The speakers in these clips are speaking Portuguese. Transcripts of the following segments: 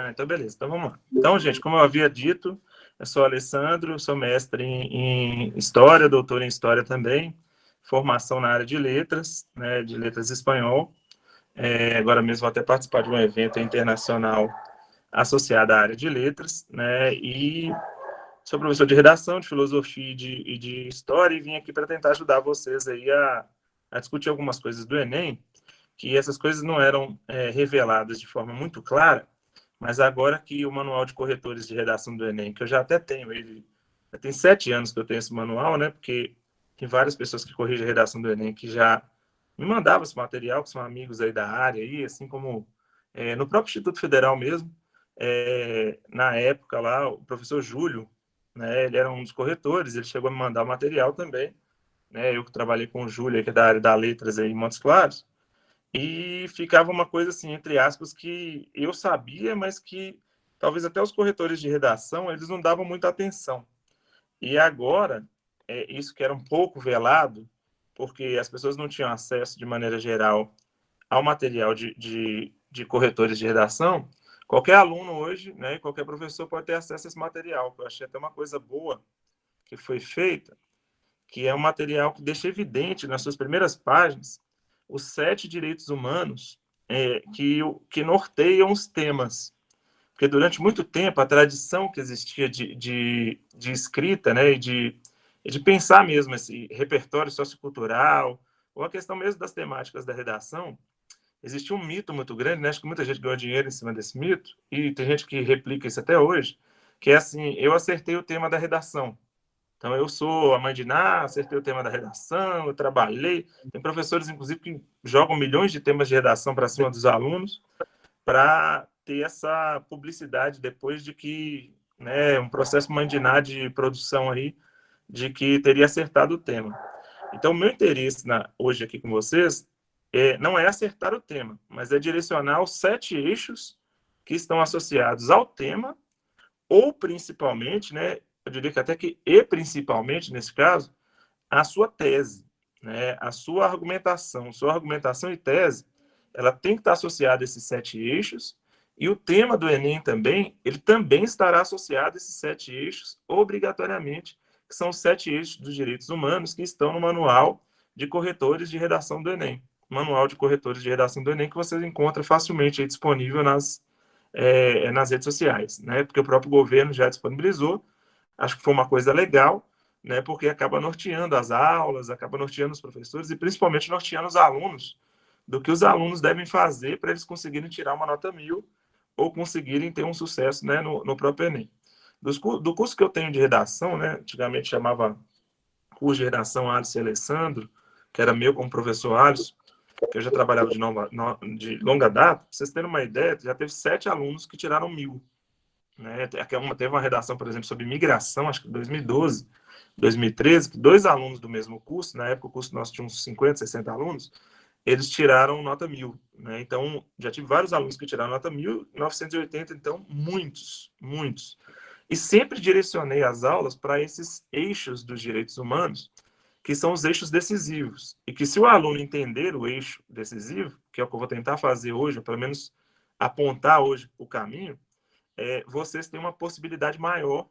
Então, beleza. Então, vamos lá. Então, gente, como eu havia dito, eu sou Alessandro, sou mestre em História, doutor em História também, formação na área de letras, né, de letras espanhol. Agora mesmo vou até participar de um evento internacional associado à área de letras, né, e sou professor de redação, de filosofia e de história, e vim aqui para tentar ajudar vocês aí a discutir algumas coisas do Enem, que essas coisas não eram reveladas de forma muito clara, mas agora que o manual de corretores de redação do Enem, que eu já até tenho ele, já tem 7 anos que eu tenho esse manual, né? Porque tem várias pessoas que corrigem a redação do Enem que já me mandavam esse material, que são amigos aí da área, aí, assim como no próprio Instituto Federal mesmo, na época lá, o professor Júlio, né? Ele era um dos corretores, ele chegou a me mandar o material também, né? Eu que trabalhei com o Júlio, que é da área da letras aí em Montes Claros, e ficava uma coisa assim, entre aspas, que eu sabia, mas que talvez até os corretores de redação, eles não davam muita atenção. E agora, isso que era um pouco velado, porque as pessoas não tinham acesso, de maneira geral, ao material de corretores de redação, qualquer aluno hoje, né, qualquer professor pode ter acesso a esse material, que eu achei até uma coisa boa que foi feita, que é um material que deixa evidente nas suas primeiras páginas os 7 direitos humanos que norteiam os temas. Porque durante muito tempo a tradição que existia de escrita, né, e de pensar mesmo esse repertório sociocultural, ou a questão mesmo das temáticas da redação, existia um mito muito grande, né? Acho que muita gente ganhou dinheiro em cima desse mito, e tem gente que replica isso até hoje, que é assim, eu acertei o tema da redação. Então, eu sou a mãe de Ná, acertei o tema da redação, eu trabalhei. Tem professores, inclusive, que jogam milhões de temas de redação para cima dos alunos para ter essa publicidade depois de que, né, um processo mãe de Ná de produção aí, de que teria acertado o tema. Então, meu interesse hoje aqui com vocês não é acertar o tema, mas é direcionar os 7 eixos que estão associados ao tema ou principalmente, né, eu diria que até que e principalmente nesse caso, a sua tese, né, a sua argumentação e tese, ela tem que estar associada a esses 7 eixos, e o tema do Enem também, ele também estará associado a esses 7 eixos, obrigatoriamente, que são os 7 eixos dos direitos humanos que estão no manual de corretores de redação do Enem. Manual de corretores de redação do Enem que você encontra facilmente aí disponível nas redes sociais, né? Porque o próprio governo já disponibilizou. Acho que foi uma coisa legal, né? Porque acaba norteando as aulas, acaba norteando os professores e principalmente norteando os alunos do que os alunos devem fazer para eles conseguirem tirar uma nota 1000 ou conseguirem ter um sucesso, né, no próprio Enem. Do curso que eu tenho de redação, né? Antigamente chamava curso de redação Alisson e Alessandro, que era meu como professor Alisson, que eu já trabalhava de longa data. Para vocês terem uma ideia, já teve 7 alunos que tiraram 1000. Né? Teve uma redação, por exemplo, sobre migração, acho que em 2012, 2013, que 2 alunos do mesmo curso, na época o curso nosso tinha uns 50, 60 alunos, eles tiraram nota 1000. Né? Então, já tive vários alunos que tiraram nota 1980, então, muitos, muitos. E sempre direcionei as aulas para esses eixos dos direitos humanos, que são os eixos decisivos. E que se o aluno entender o eixo decisivo, que é o que eu vou tentar fazer hoje, ou pelo menos apontar hoje o caminho, vocês têm uma possibilidade maior,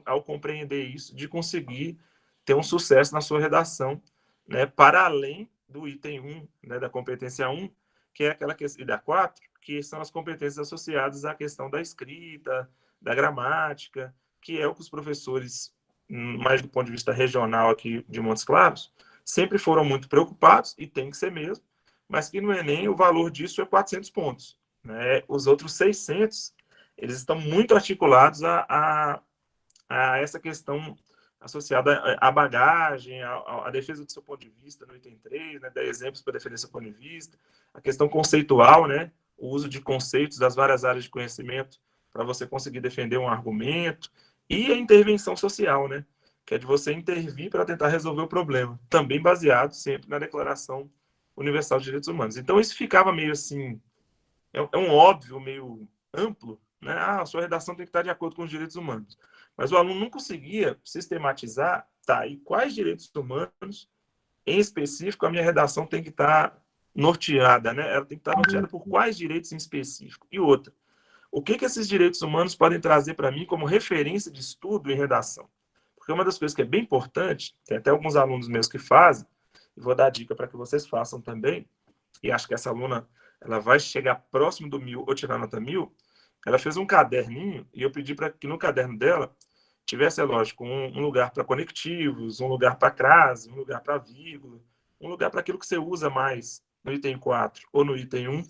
ao compreender isso, de conseguir ter um sucesso na sua redação, né, para além do item 1, né, da competência 1, que é aquela questão, e da 4, que são as competências associadas à questão da escrita, da gramática, que é o que os professores, mais do ponto de vista regional aqui de Montes Claros, sempre foram muito preocupados, e tem que ser mesmo, mas que no Enem o valor disso é 400 pontos. Né? Os outros 600, eles estão muito articulados a essa questão associada à bagagem, à defesa do seu ponto de vista no item 3, né, dar exemplos para defender seu ponto de vista, a questão conceitual, né, o uso de conceitos das várias áreas de conhecimento para você conseguir defender um argumento, e a intervenção social, né, que é de você intervir para tentar resolver o problema, também baseado sempre na Declaração Universal de Direitos Humanos. Então, isso ficava meio assim, é um óbvio meio amplo, né? A sua redação tem que estar de acordo com os direitos humanos. Mas o aluno não conseguia sistematizar, tá, e quais direitos humanos, em específico, a minha redação tem que estar norteada, né? Ela tem que estar norteada por quais direitos em específico. E outra, o que esses direitos humanos podem trazer para mim como referência de estudo em redação? Porque uma das coisas que é bem importante, tem até alguns alunos meus que fazem, e vou dar dica para que vocês façam também, e acho que essa aluna ela vai chegar próximo do 1000 ou tirar nota 1000, ela fez um caderninho, e eu pedi para que no caderno dela tivesse, é lógico, um lugar para conectivos, um lugar para crase, um lugar para vírgula, um lugar para aquilo que você usa mais no item 4 ou no item 1,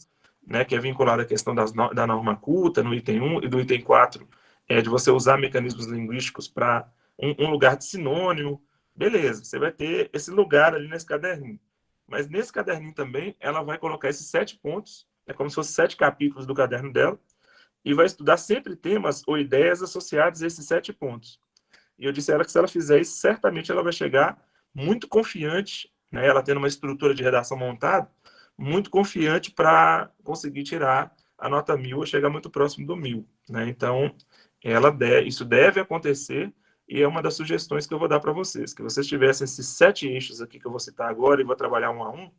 né, que é vinculado à questão da norma culta, no item 1, e do item 4 é de você usar mecanismos linguísticos para um lugar de sinônimo. Beleza, você vai ter esse lugar ali nesse caderninho. Mas nesse caderninho também, ela vai colocar esses 7 pontos, é como se fossem 7 capítulos do caderno dela, e vai estudar sempre temas ou ideias associados a esses 7 pontos. E eu disse a ela que se ela fizer isso, certamente ela vai chegar muito confiante, né, ela tendo uma estrutura de redação montada, muito confiante para conseguir tirar a nota 1000 ou chegar muito próximo do 1000. Né? Então, isso deve acontecer, e é uma das sugestões que eu vou dar para vocês, que vocês tivessem esses 7 eixos aqui que eu vou citar agora e vou trabalhar um a um,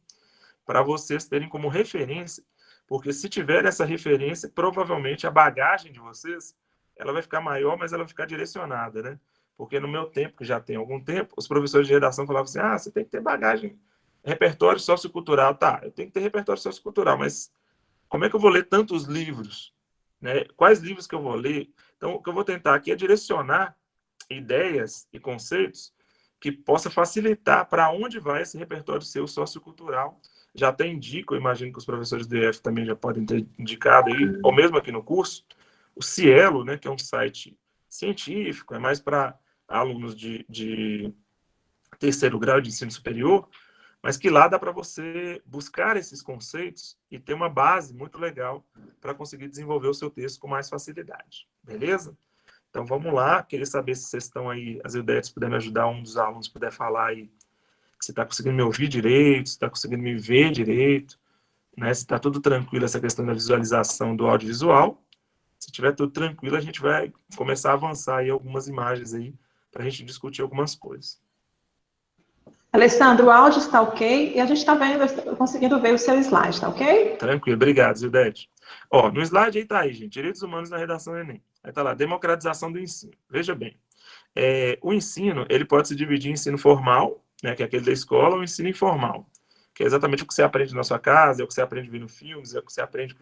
para vocês terem como referência, porque se tiver essa referência, provavelmente a bagagem de vocês ela vai ficar maior, mas ela vai ficar direcionada, né? Porque no meu tempo, que já tem algum tempo, os professores de redação falavam assim, você tem que ter bagagem, repertório sociocultural. Tá, eu tenho que ter repertório sociocultural, mas como é que eu vou ler tantos livros? Né? Quais livros que eu vou ler? Então, o que eu vou tentar aqui é direcionar ideias e conceitos que possa facilitar para onde vai esse repertório seu sociocultural. Já até indico, eu imagino que os professores do IF também já podem ter indicado aí, ou mesmo aqui no curso, o Cielo, né, que é um site científico, é mais para alunos de terceiro grau de ensino superior, mas que lá dá para você buscar esses conceitos e ter uma base muito legal para conseguir desenvolver o seu texto com mais facilidade. Beleza? Então vamos lá, queria saber se vocês estão aí, as ideias, se puder me ajudar, um dos alunos puder falar aí, se está conseguindo me ouvir direito, se está conseguindo me ver direito, né? Se está tudo tranquilo essa questão da visualização do audiovisual. Se estiver tudo tranquilo, a gente vai começar a avançar aí algumas imagens aí, para a gente discutir algumas coisas. Alessandro, o áudio está ok e a gente está conseguindo ver o seu slide, tá ok? Tranquilo, obrigado, Zildete. Ó, no slide aí tá aí, gente, direitos humanos na redação Enem. Aí tá lá, democratização do ensino. Veja bem, o ensino, ele pode se dividir em ensino formal, né, que é aquele da escola, ou ensino informal, que é exatamente o que você aprende na sua casa, é o que você aprende vendo filmes, é o que você aprende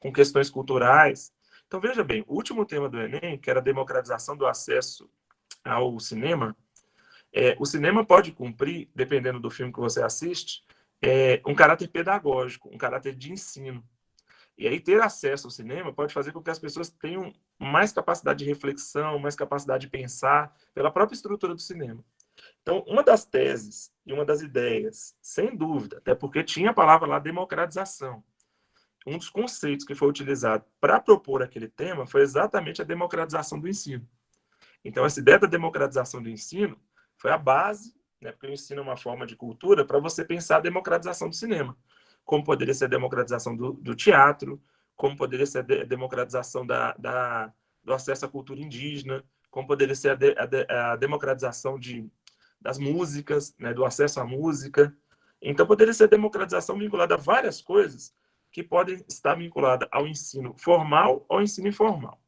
com questões culturais. Então, veja bem, o último tema do Enem, que era a democratização do acesso ao cinema, o cinema pode cumprir, dependendo do filme que você assiste, um caráter pedagógico, um caráter de ensino. E aí ter acesso ao cinema pode fazer com que as pessoas tenham mais capacidade de reflexão, mais capacidade de pensar pela própria estrutura do cinema. Então, uma das teses e uma das ideias, sem dúvida, até porque tinha a palavra lá democratização, um dos conceitos que foi utilizado para propor aquele tema foi exatamente a democratização do ensino. Então, essa ideia da democratização do ensino foi a base, né, porque o ensino é uma forma de cultura, para você pensar a democratização do cinema. Como poderia ser a democratização do teatro, como poderia ser a democratização do acesso à cultura indígena, como poderia ser a democratização das músicas, né, do acesso à música. Então, poderia ser a democratização vinculada a várias coisas que podem estar vinculadas ao ensino formal ou ao ensino informal.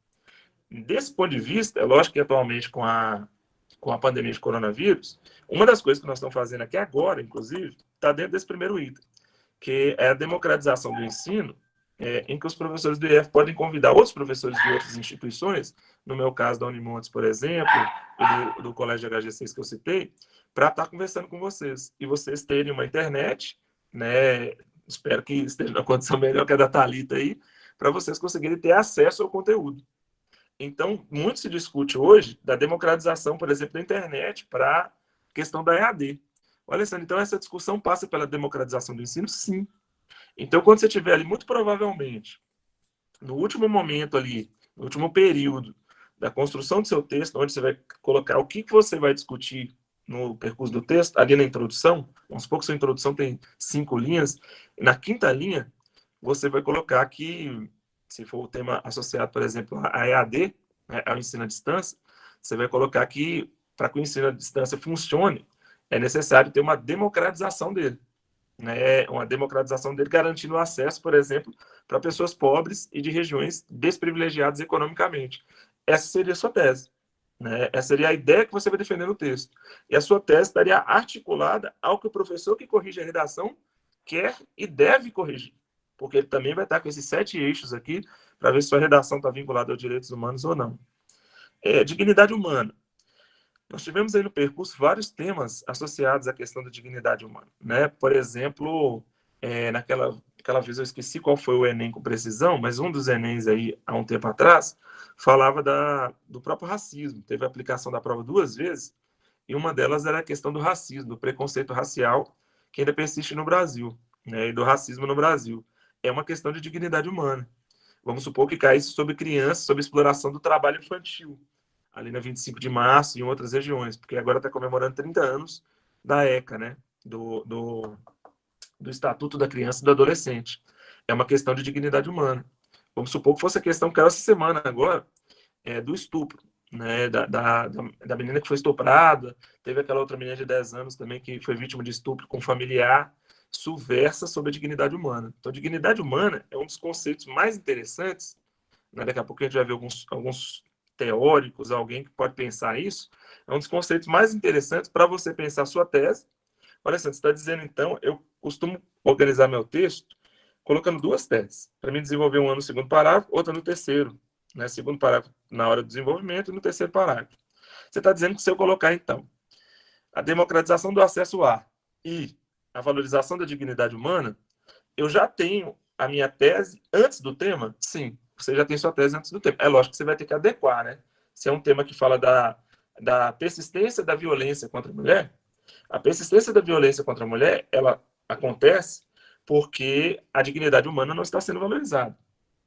Desse ponto de vista, é lógico que atualmente com a pandemia de coronavírus, uma das coisas que nós estamos fazendo aqui agora, inclusive, está dentro desse primeiro item, que é a democratização do ensino, em que os professores do IF podem convidar outros professores de outras instituições, no meu caso da Unimontes, por exemplo, e do Colégio HG6 que eu citei, para estar conversando com vocês. E vocês terem uma internet, né, espero que esteja na condição melhor que a da Thalita aí, para vocês conseguirem ter acesso ao conteúdo. Então, muito se discute hoje da democratização, por exemplo, da internet para a questão da EAD. Olha, Alessandro, então essa discussão passa pela democratização do ensino? Sim. Então, quando você tiver ali, muito provavelmente, no último momento ali, no último período da construção do seu texto, onde você vai colocar o que você vai discutir no percurso do texto, ali na introdução, vamos supor que sua introdução tem 5 linhas, e na 5ª linha, você vai colocar que se for o tema associado, por exemplo, a EAD, né, ao ensino à distância, você vai colocar que, para que o ensino à distância funcione, é necessário ter uma democratização dele. né, uma democratização dele, garantindo acesso, por exemplo, para pessoas pobres e de regiões desprivilegiadas economicamente. Essa seria a sua tese. Né? Essa seria a ideia que você vai defender no texto. E a sua tese estaria articulada ao que o professor que corrige a redação quer e deve corrigir. Porque ele também vai estar com esses 7 eixos aqui para ver se sua redação está vinculada aos direitos humanos ou não. Dignidade humana. Nós tivemos aí no percurso vários temas associados à questão da dignidade humana. Né? Por exemplo, naquela vez eu esqueci qual foi o Enem com precisão, mas um dos Enems aí, há um tempo atrás, falava do próprio racismo. Teve a aplicação da prova 2 vezes, e uma delas era a questão do racismo, do preconceito racial, que ainda persiste no Brasil, né? E do racismo no Brasil. É uma questão de dignidade humana. Vamos supor que caísse sobre crianças, sobre exploração do trabalho infantil, ali na 25 de março e em outras regiões, porque agora está comemorando 30 anos da ECA, né? Do Estatuto da Criança e do Adolescente. É uma questão de dignidade humana. Vamos supor que fosse a questão que caiu essa semana agora, do estupro, né? Da menina que foi estuprada, teve aquela outra menina de 10 anos também que foi vítima de estupro com familiar. Isso versa sobre a dignidade humana. Então, dignidade humana é um dos conceitos mais interessantes, né? Daqui a pouco a gente vai ver alguns teóricos, alguém que pode pensar isso, é um dos conceitos mais interessantes para você pensar a sua tese. Olha só, você está dizendo, então, eu costumo organizar meu texto colocando 2 teses, para mim desenvolver uma no segundo parágrafo, outra no terceiro, né? Segundo parágrafo na hora do desenvolvimento e no terceiro parágrafo. Você está dizendo que se eu colocar, então, a democratização do acesso a e a valorização da dignidade humana, eu já tenho a minha tese antes do tema? Sim, você já tem sua tese antes do tema. É lógico que você vai ter que adequar, né? Se é um tema que fala da persistência da violência contra a mulher, a persistência da violência contra a mulher, ela acontece porque a dignidade humana não está sendo valorizada,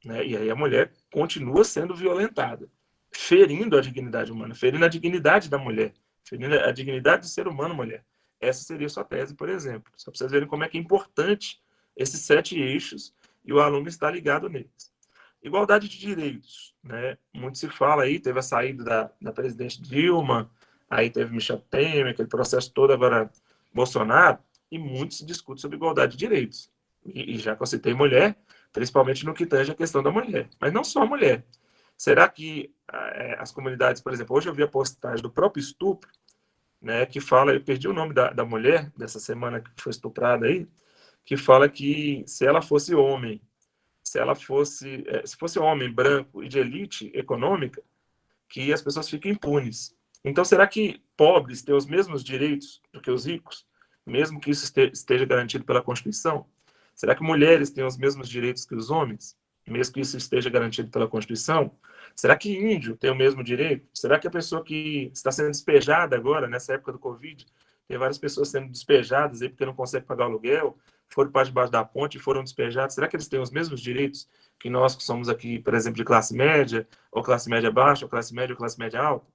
né? E aí a mulher continua sendo violentada, ferindo a dignidade humana, ferindo a dignidade da mulher, ferindo a dignidade do ser humano mulher. Essa seria a sua tese, por exemplo. Só para vocês verem como é que é importante esses 7 eixos e o aluno está ligado neles. Igualdade de direitos, né? Muito se fala aí, teve a saída da presidente Dilma, aí teve Michel Temer, aquele processo todo, agora Bolsonaro, e muito se discute sobre igualdade de direitos. E já que eu citei mulher, principalmente no que tange a questão da mulher. Mas não só a mulher. Será que as comunidades, por exemplo, hoje eu vi a postagem do próprio estupro, né, que fala, eu perdi o nome da mulher dessa semana que foi estuprada aí, que fala que se ela fosse homem, se fosse homem branco e de elite econômica, que as pessoas ficam impunes. Então, será que pobres têm os mesmos direitos do que os ricos, mesmo que isso esteja garantido pela Constituição? Será que mulheres têm os mesmos direitos que os homens, mesmo que isso esteja garantido pela Constituição? Será que índio tem o mesmo direito? Será que a pessoa que está sendo despejada agora, nessa época do Covid, tem várias pessoas sendo despejadas aí porque não conseguem pagar o aluguel, foram para debaixo da ponte e foram despejados, será que eles têm os mesmos direitos que nós que somos aqui, por exemplo, de classe média, ou classe média baixa, ou classe média alta?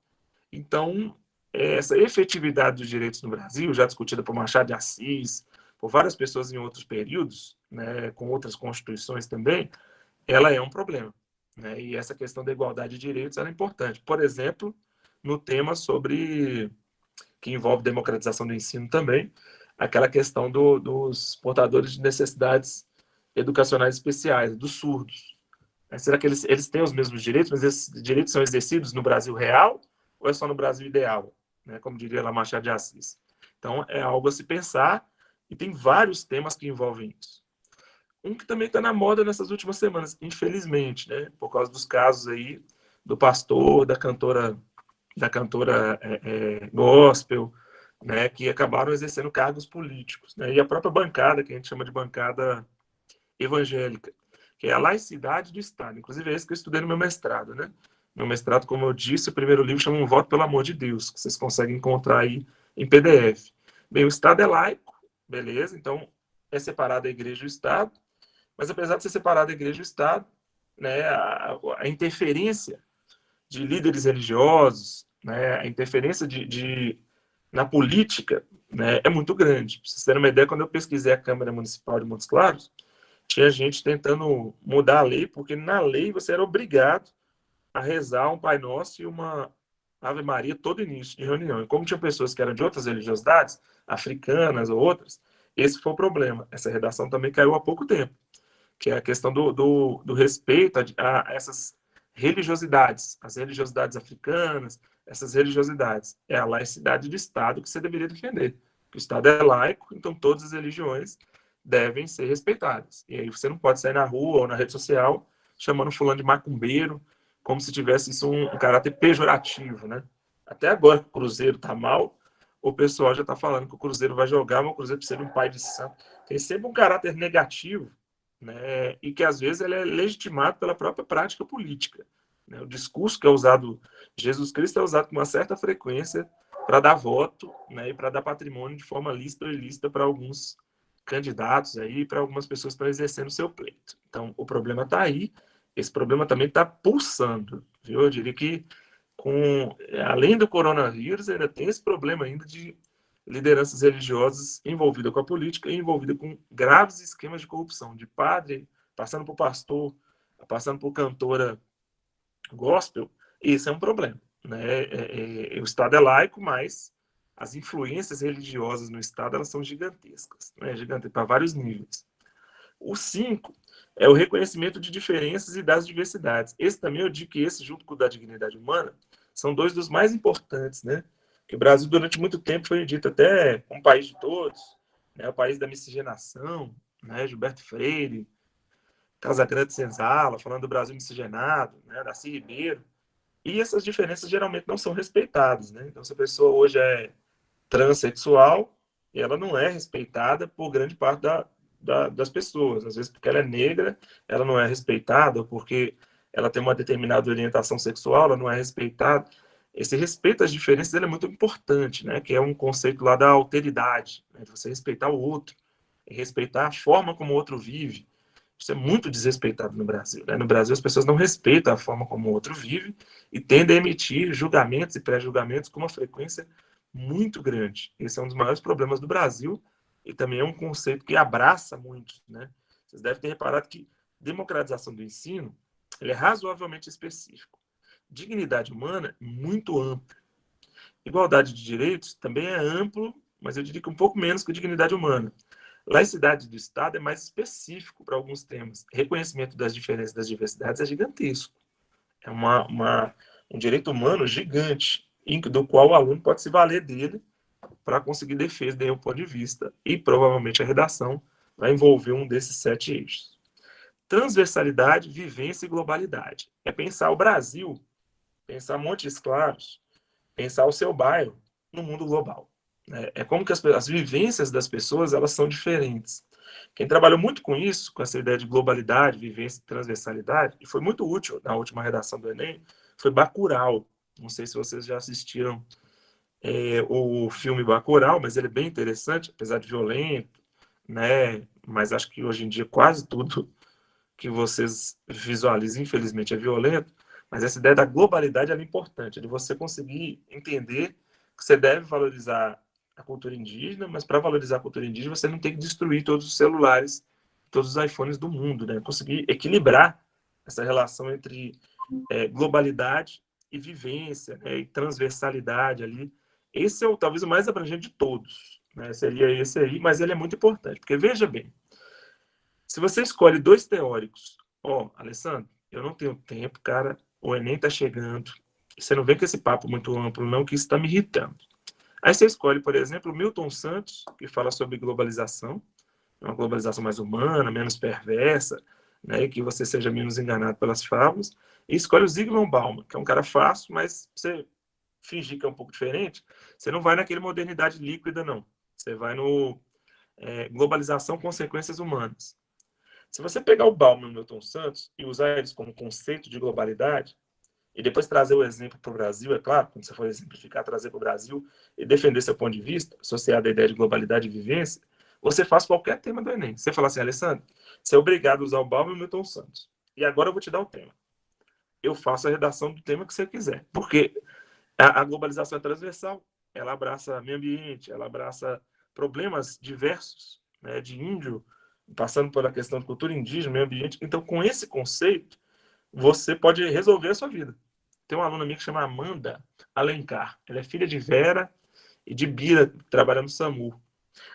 Então, essa efetividade dos direitos no Brasil, já discutida por Machado de Assis, por várias pessoas em outros períodos, né, com outras constituições também, ela é um problema. Né? E essa questão da igualdade de direitos é importante. Por exemplo, no tema que envolve democratização do ensino também, aquela questão dos portadores de necessidades educacionais especiais, dos surdos. Será que eles têm os mesmos direitos, mas esses direitos são exercidos no Brasil real ou é só no Brasil ideal? Né? Como diria lá Machado de Assis. Então, é algo a se pensar e tem vários temas que envolvem isso. Um que também está na moda nessas últimas semanas, infelizmente, né? Por causa dos casos aí do pastor, da cantora gospel, né, que acabaram exercendo cargos políticos, né, e a própria bancada, que a gente chama de bancada evangélica, que é a laicidade do Estado. Inclusive é esse que eu estudei no meu mestrado, né? Meu mestrado, como eu disse, o primeiro livro chama Um Voto pelo Amor de Deus, que vocês conseguem encontrar aí em PDF. Bem, o Estado é laico, beleza, então é separado a igreja e o Estado, mas apesar de ser separado a igreja e o Estado, né, a interferência de líderes religiosos, né, a interferência na política, né, é muito grande. Para vocês terem uma ideia, quando eu pesquisei a Câmara Municipal de Montes Claros, tinha gente tentando mudar a lei, porque na lei você era obrigado a rezar um Pai Nosso e uma Ave Maria todo início de reunião. E como tinha pessoas que eram de outras religiosidades, africanas ou outras, esse foi o problema. Essa redação também caiu há pouco tempo, que é a questão do respeito a essas religiosidades, as religiosidades africanas, essas religiosidades. É a laicidade do Estado que você deveria defender. O Estado é laico, então todas as religiões devem ser respeitadas. E aí você não pode sair na rua ou na rede social chamando fulano de macumbeiro, como se tivesse isso um caráter pejorativo, né? Até agora que o Cruzeiro tá mal, o pessoal já está falando que o Cruzeiro vai jogar, mas o Cruzeiro precisa de um pai de santo. Tem sempre um caráter negativo, né? E que às vezes ele é legitimado pela própria prática política, né? O discurso que é usado, Jesus Cristo é usado com uma certa frequência para dar voto, né? E para dar patrimônio de forma lícita ou ilícita para alguns candidatos aí, para algumas pessoas que estão exercendo o seu pleito. Então, o problema está aí, esse problema também está pulsando, viu? Eu diria que além do coronavírus, ainda tem esse problema ainda de lideranças religiosas envolvidas com a política e envolvidas com graves esquemas de corrupção, de padre, passando por pastor, passando por cantora gospel. Esse é um problema, né? O Estado é laico, mas as influências religiosas no Estado elas são gigantescas, né? Gigantescas para vários níveis. O 5 é o reconhecimento de diferenças e das diversidades. Esse também, eu digo que esse, junto com o da dignidade humana, são dois dos mais importantes, né? Que o Brasil, durante muito tempo, foi dito até um país de todos, né? O país da miscigenação, né? Gilberto Freire, Casagrande Senzala, falando do Brasil miscigenado, né? Darcy Ribeiro. E essas diferenças geralmente não são respeitadas, né? Então, se a pessoa hoje é transexual, ela não é respeitada por grande parte das pessoas. Às vezes, porque ela é negra, ela não é respeitada, ou porque ela tem uma determinada orientação sexual, ela não é respeitada. Esse respeito às diferenças é muito importante, né? Que é um conceito lá da alteridade, né? De você respeitar o outro, e respeitar a forma como o outro vive. Isso é muito desrespeitado no Brasil, né? No Brasil, as pessoas não respeitam a forma como o outro vive e tendem a emitir julgamentos e pré-julgamentos com uma frequência muito grande. Esse é um dos maiores problemas do Brasil e também é um conceito que abraça muito, né? Vocês devem ter reparado que democratização do ensino ele é razoavelmente específico. Dignidade humana, muito amplo. Igualdade de direitos também é amplo, mas eu diria que um pouco menos que dignidade humana. Laicidade do Estado é mais específico para alguns temas. Reconhecimento das diferenças das diversidades é gigantesco. É um direito humano gigante, do qual o aluno pode se valer dele para conseguir defesa de um ponto de vista. E provavelmente a redação vai envolver um desses 7 eixos. Transversalidade, vivência e globalidade. É pensar o Brasil, pensar Montes Claros, pensar o seu bairro no mundo global. É como que as vivências das pessoas elas são diferentes. Quem trabalhou muito com isso, com essa ideia de globalidade, vivência e transversalidade, e foi muito útil na última redação do Enem, foi Bacurau. Não sei se vocês já assistiram o filme Bacurau, mas ele é bem interessante, apesar de violento, né? Mas acho que hoje em dia quase tudo que vocês visualizam, infelizmente, é violento. Mas essa ideia da globalidade é importante, de você conseguir entender que você deve valorizar a cultura indígena, mas para valorizar a cultura indígena você não tem que destruir todos os celulares, todos os iPhones do mundo, né? Conseguir equilibrar essa relação entre globalidade e vivência, né? E transversalidade ali. Esse é talvez o mais abrangente de todos, né? Seria esse aí, mas ele é muito importante, porque veja bem, se você escolhe 2 teóricos, Alessandro, eu não tenho tempo, cara, o Enem tá chegando, você não vem com esse papo muito amplo, não, que isso está me irritando. Aí você escolhe, por exemplo, Milton Santos, que fala sobre globalização, uma globalização mais humana, menos perversa, né, e que você seja menos enganado pelas fábulas, e escolhe o Zygmunt Bauman, que é um cara fácil, mas você fingir que é um pouco diferente, você não vai naquele modernidade líquida, não. Você vai no globalização, consequências humanas. Se você pegar o Bauman e o Milton Santos e usar eles como conceito de globalidade, e depois trazer o exemplo para o Brasil, é claro, quando você for exemplificar, trazer para o Brasil e defender seu ponto de vista, associado à ideia de globalidade e vivência, você faz qualquer tema do Enem. Você fala assim, Alessandro, você é obrigado a usar o Bauman e o Milton Santos. E agora eu vou te dar o tema. Eu faço a redação do tema que você quiser. Porque a globalização é transversal, ela abraça meio ambiente, ela abraça problemas diversos, né, de índio, passando pela questão de cultura indígena, meio ambiente. Então, com esse conceito, você pode resolver a sua vida. Tem uma aluna minha que chama Amanda Alencar. Ela é filha de Vera e de Bira, que trabalha no SAMU.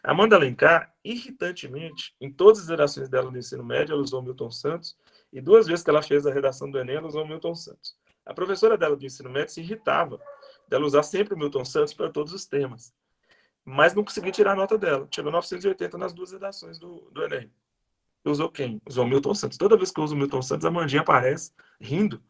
A Amanda Alencar, irritantemente, em todas as redações dela no ensino médio, ela usou Milton Santos, e 2 vezes que ela fez a redação do Enem, ela usou Milton Santos. A professora dela do ensino médio se irritava dela usar sempre o Milton Santos para todos os temas, mas não conseguia tirar a nota dela. Tirou 980 nas 2 redações do Enem. Usou quem? Usou o Milton Santos. Toda vez que eu uso o Milton Santos, a Mandinha aparece rindo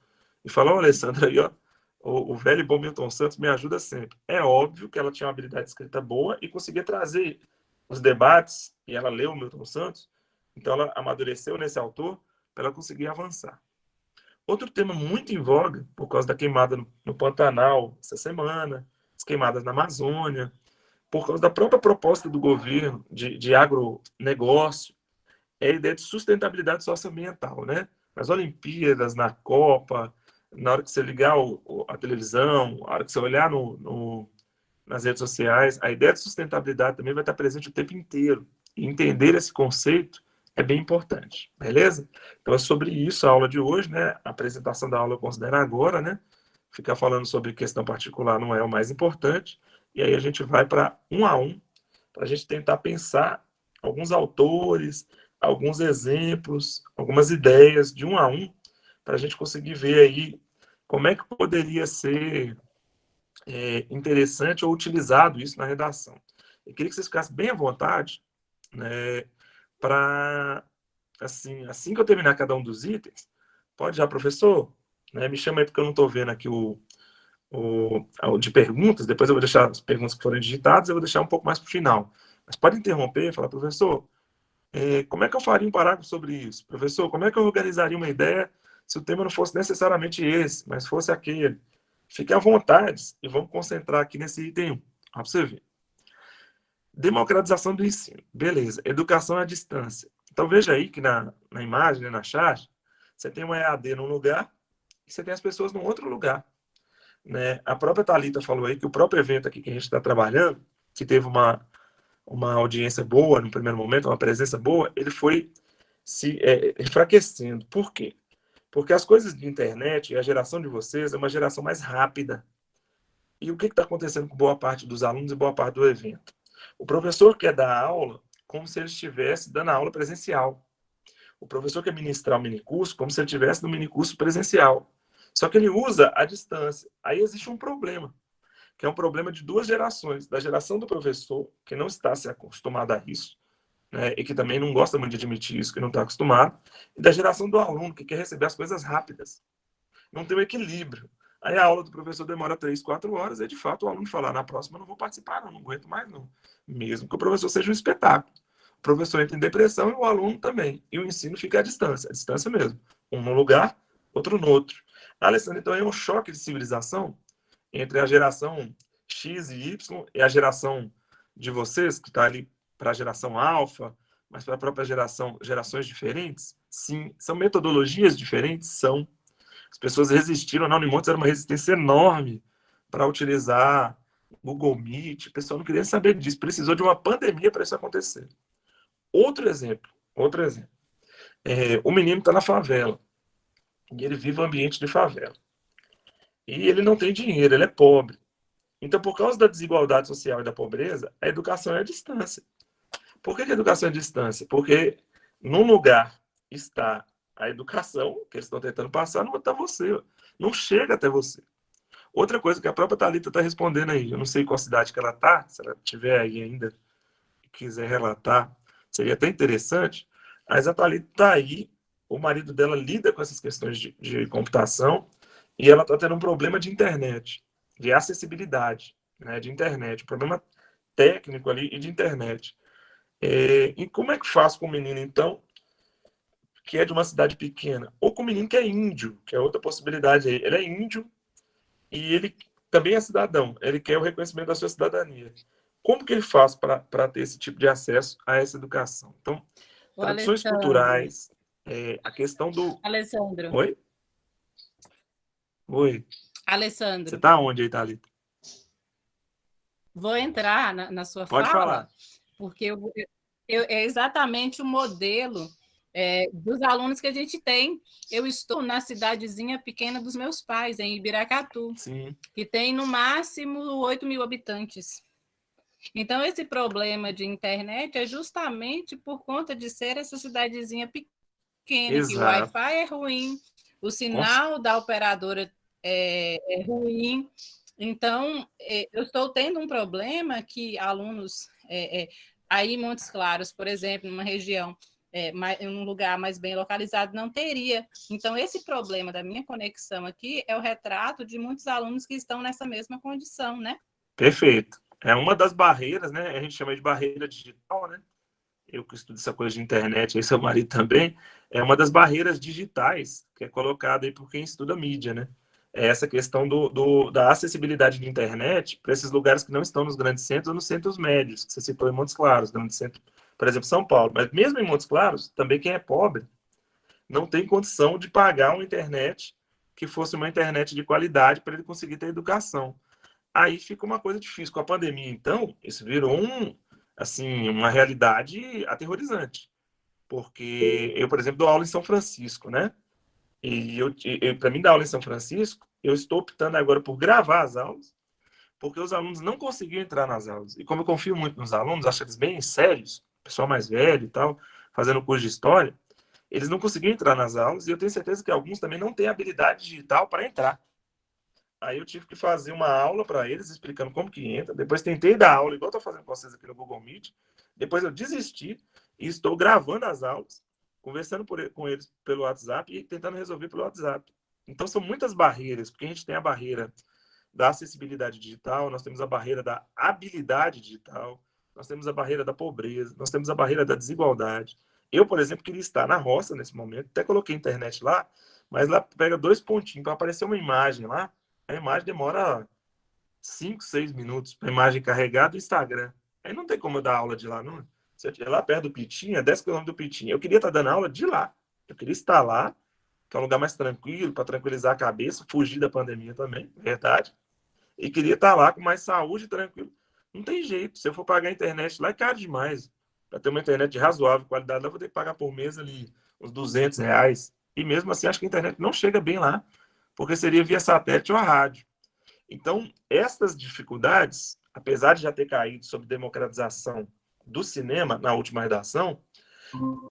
e fala: "Ô, Alessandra, aí, ó, o velho e bom Milton Santos me ajuda sempre." É óbvio que ela tinha uma habilidade de escrita boa e conseguia trazer os debates, e ela leu o Milton Santos, então ela amadureceu nesse autor para ela conseguir avançar. Outro tema muito em voga, por causa da queimada no Pantanal essa semana, as queimadas na Amazônia, por causa da própria proposta do governo de agronegócio, é a ideia de sustentabilidade socioambiental, né? Nas Olimpíadas, na Copa, na hora que você ligar a televisão, na hora que você olhar nas redes sociais, a ideia de sustentabilidade também vai estar presente o tempo inteiro. E entender esse conceito é bem importante, beleza? Então é sobre isso a aula de hoje, né? A apresentação da aula eu considero agora, né? Ficar falando sobre questão particular não é o mais importante. E aí a gente vai para um a um, para a gente tentar pensar alguns autores, alguns exemplos, algumas ideias de um a um, para a gente conseguir ver aí como é que poderia ser interessante ou utilizado isso na redação. Eu queria que vocês ficassem bem à vontade, né, para, assim que eu terminar cada um dos itens, pode já, professor, né, me chama aí porque eu não estou vendo aqui o de perguntas, depois eu vou deixar as perguntas que foram digitadas, eu vou deixar um pouco mais para o final. Mas pode interromper e falar: professor, como é que eu faria um parágrafo sobre isso? Professor, como é que eu organizaria uma ideia se o tema não fosse necessariamente esse, mas fosse aquele? Fique à vontade e vamos concentrar aqui nesse item 1. Para você ver. Democratização do ensino. Beleza. Educação à distância. Então, veja aí que na imagem, né, na charge, você tem uma EAD num lugar e você tem as pessoas num outro lugar. Né? A própria Thalita falou aí que o próprio evento aqui que a gente está trabalhando, que teve uma audiência boa no primeiro momento, uma presença boa, ele foi se enfraquecendo. Por quê? Porque as coisas de internet e a geração de vocês é uma geração mais rápida. E o que está acontecendo com boa parte dos alunos e boa parte do evento? O professor quer dar aula como se ele estivesse dando aula presencial. O professor quer ministrar o minicurso como se ele estivesse no minicurso presencial. Só que ele usa a distância. Aí existe um problema, que é um problema de 2 gerações. Da geração do professor, que não está se acostumado a isso, né, e que também não gosta muito de admitir isso, que não está acostumado, e da geração do aluno, que quer receber as coisas rápidas. Não tem um equilíbrio. Aí a aula do professor demora 3, 4 horas, e de fato o aluno fala: na próxima eu não vou participar, não aguento mais não. Mesmo que o professor seja um espetáculo. O professor entra em depressão e o aluno também. E o ensino fica à distância mesmo. Um no lugar, outro no outro. Alessandro, então é um choque de civilização entre a geração X e Y e a geração de vocês, que está ali para a geração alfa, mas para a própria gerações diferentes? Sim. São metodologias diferentes? São. As pessoas resistiram. Na Unimontes era uma resistência enorme para utilizar Google Meet. O pessoal não queria saber disso. Precisou de uma pandemia para isso acontecer. Outro exemplo. O menino está na favela. E ele vive um ambiente de favela. E ele não tem dinheiro, ele é pobre. Então, por causa da desigualdade social e da pobreza, a educação é à distância. Por que a educação é à distância? Porque num lugar está a educação que eles estão tentando passar, não está você. Não chega até você. Outra coisa que a própria Thalita está respondendo aí, eu não sei qual cidade que ela está, se ela estiver aí ainda e quiser relatar, seria até interessante, mas a Thalita está aí, o marido dela lida com essas questões de computação e ela está tendo um problema de internet, de acessibilidade, né, de internet, um problema técnico ali e de internet. E como é que faz com o menino, então, que é de uma cidade pequena? Ou com o menino que é índio, que é outra possibilidade aí. Ele é índio, e ele também é cidadão, ele quer o reconhecimento da sua cidadania. Como que ele faz para ter esse tipo de acesso a essa educação? Então, O tradições Alessandro. culturais, a questão do... Alessandro. Oi? Oi. Alessandro. Você está onde aí, Thalita? Vou entrar na sua Pode fala, falar. porque é exatamente o modelo dos alunos que a gente tem. Eu estou na cidadezinha pequena dos meus pais, em Ibiracatu, Sim. que tem no máximo 8.000 habitantes. Então, esse problema de internet é justamente por conta de ser essa cidadezinha pequena, que o Exato. Wi-Fi é ruim, o sinal da operadora é ruim. Então, eu estou tendo um problema que alunos, aí em Montes Claros, por exemplo, numa região, em um lugar mais bem localizado, não teria. Então, esse problema da minha conexão aqui é o retrato de muitos alunos que estão nessa mesma condição, né? Perfeito. É uma das barreiras, né? A gente chama de barreira digital, né? Eu que estudo essa coisa de internet, aí seu marido também, é uma das barreiras digitais que é colocada aí por quem estuda mídia, né? É essa questão da acessibilidade de internet para esses lugares que não estão nos grandes centros ou nos centros médios, que você citou em Montes Claros, grande centro, por exemplo, São Paulo. Mas mesmo em Montes Claros, também quem é pobre não tem condição de pagar uma internet que fosse uma internet de qualidade para ele conseguir ter educação. Aí fica uma coisa difícil. Com a pandemia, então, isso virou assim, uma realidade aterrorizante. Porque eu, por exemplo, dou aula em São Francisco, né? E para mim dar aula em São Francisco, eu estou optando agora por gravar as aulas, porque os alunos não conseguiam entrar nas aulas. E como eu confio muito nos alunos, acho eles bem sérios, pessoal mais velho e tal, fazendo curso de história, eles não conseguiam entrar nas aulas, e eu tenho certeza que alguns também não têm habilidade digital para entrar. Aí eu tive que fazer uma aula para eles, explicando como que entra. Depois tentei dar aula, igual estou fazendo com vocês aqui no Google Meet. Depois eu desisti e estou gravando as aulas, conversando com eles pelo WhatsApp e tentando resolver pelo WhatsApp. Então são muitas barreiras, porque a gente tem a barreira da acessibilidade digital, nós temos a barreira da habilidade digital, nós temos a barreira da pobreza, nós temos a barreira da desigualdade. Eu, por exemplo, queria estar na roça nesse momento, até coloquei internet lá, mas lá pega 2 pontinhos para aparecer uma imagem lá. A imagem demora 5, 6 minutos para a imagem carregar do Instagram. Aí não tem como eu dar aula de lá, não. Se eu estiver lá perto do Pitinha, 10 quilômetros do Pitinha, eu queria estar dando aula de lá. Eu queria estar lá, que é um lugar mais tranquilo, para tranquilizar a cabeça, fugir da pandemia também, verdade. E queria estar lá com mais saúde, tranquilo. Não tem jeito. Se eu for pagar a internet lá, é caro demais. Para ter uma internet de razoável qualidade, lá eu vou ter que pagar por mês ali uns R$ 200. E mesmo assim, acho que a internet não chega bem lá, porque seria via satélite ou a rádio. Então, essas dificuldades, apesar de já ter caído sobre democratização do cinema na última redação,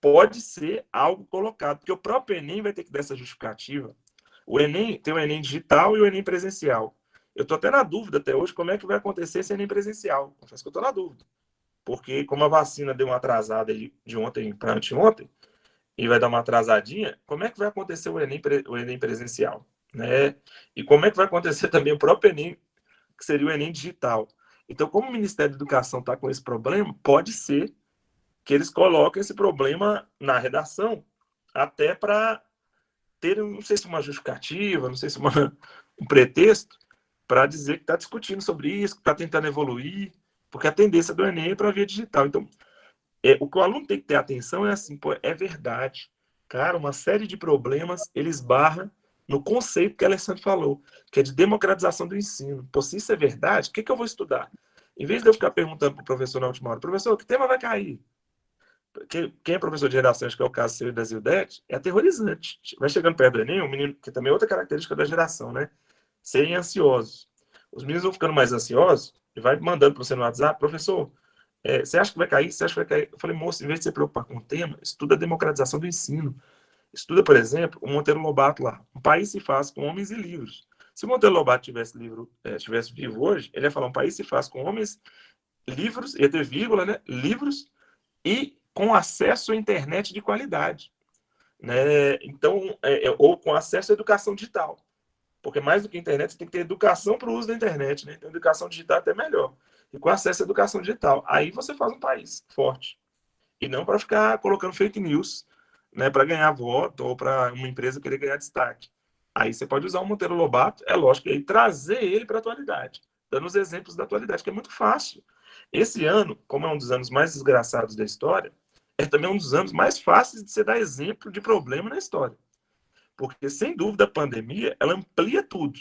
pode ser algo colocado, porque o próprio Enem vai ter que dar essa justificativa. O Enem tem o Enem digital e o Enem presencial. Eu estou até na dúvida até hoje como é que vai acontecer esse Enem presencial. Confesso que eu estou na dúvida. Porque como a vacina deu uma atrasada de ontem para anteontem, e vai dar uma atrasadinha, como é que vai acontecer o Enem presencial? Né? E como é que vai acontecer também o próprio Enem, que seria o Enem digital? Então, como o Ministério da Educação está com esse problema, pode ser que eles coloquem esse problema na redação, até para ter, não sei se uma justificativa, não sei se um pretexto, para dizer que está discutindo sobre isso, que está tentando evoluir, porque a tendência do Enem é para a via digital. Então, o que o aluno tem que ter atenção é assim, pô, é verdade. Cara, uma série de problemas, ele esbarra no conceito que a Alessandra falou, que é de democratização do ensino. Pô, se isso é verdade, o que eu vou estudar? Em vez de eu ficar perguntando para o professor na última hora, professor, que tema vai cair? Quem é professor de redação, acho que é o caso seu e da Zildete, é aterrorizante. Vai chegando perto do Enem, o menino, que também é outra característica da geração, né? Serem ansiosos. Os meninos vão ficando mais ansiosos e vai mandando para você no WhatsApp, professor, você acha que vai cair? Você acha que vai cair? Eu falei, moço, em vez de se preocupar com o tema, estuda a democratização do ensino. Estuda, por exemplo, o Monteiro Lobato lá. Um país se faz com homens e livros. Se o Monteiro Lobato tivesse vivo hoje, ele ia falar, um país se faz com homens, livros, ia ter vírgula, né? Livros e com acesso à internet de qualidade. Né? Então, ou com acesso à educação digital. Porque mais do que a internet, você tem que ter educação para o uso da internet. Né? Então, educação digital é até melhor. E com acesso à educação digital. Aí você faz um país forte. E não para ficar colocando fake news, né, para ganhar voto ou para uma empresa querer ganhar destaque. Aí você pode usar o Monteiro Lobato, é lógico, e aí trazer ele para a atualidade, dando os exemplos da atualidade, que é muito fácil. Esse ano, como é um dos anos mais desgraçados da história, é também um dos anos mais fáceis de você dar exemplo de problema na história. Porque, sem dúvida, a pandemia, ela amplia tudo.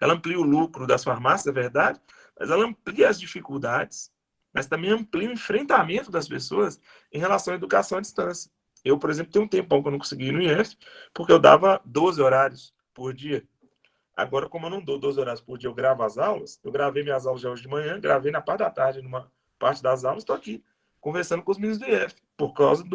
Ela amplia o lucro das farmácias, é verdade, mas ela amplia as dificuldades, mas também amplia o enfrentamento das pessoas em relação à educação à distância. Eu, por exemplo, tenho um tempão que eu não consegui ir no IF, porque eu dava 12 horários por dia. Agora, como eu não dou 12 horários por dia, eu gravo as aulas. Eu gravei minhas aulas já hoje de manhã, gravei na parte da tarde parte das aulas, estou aqui conversando com os meninos do IF, por causa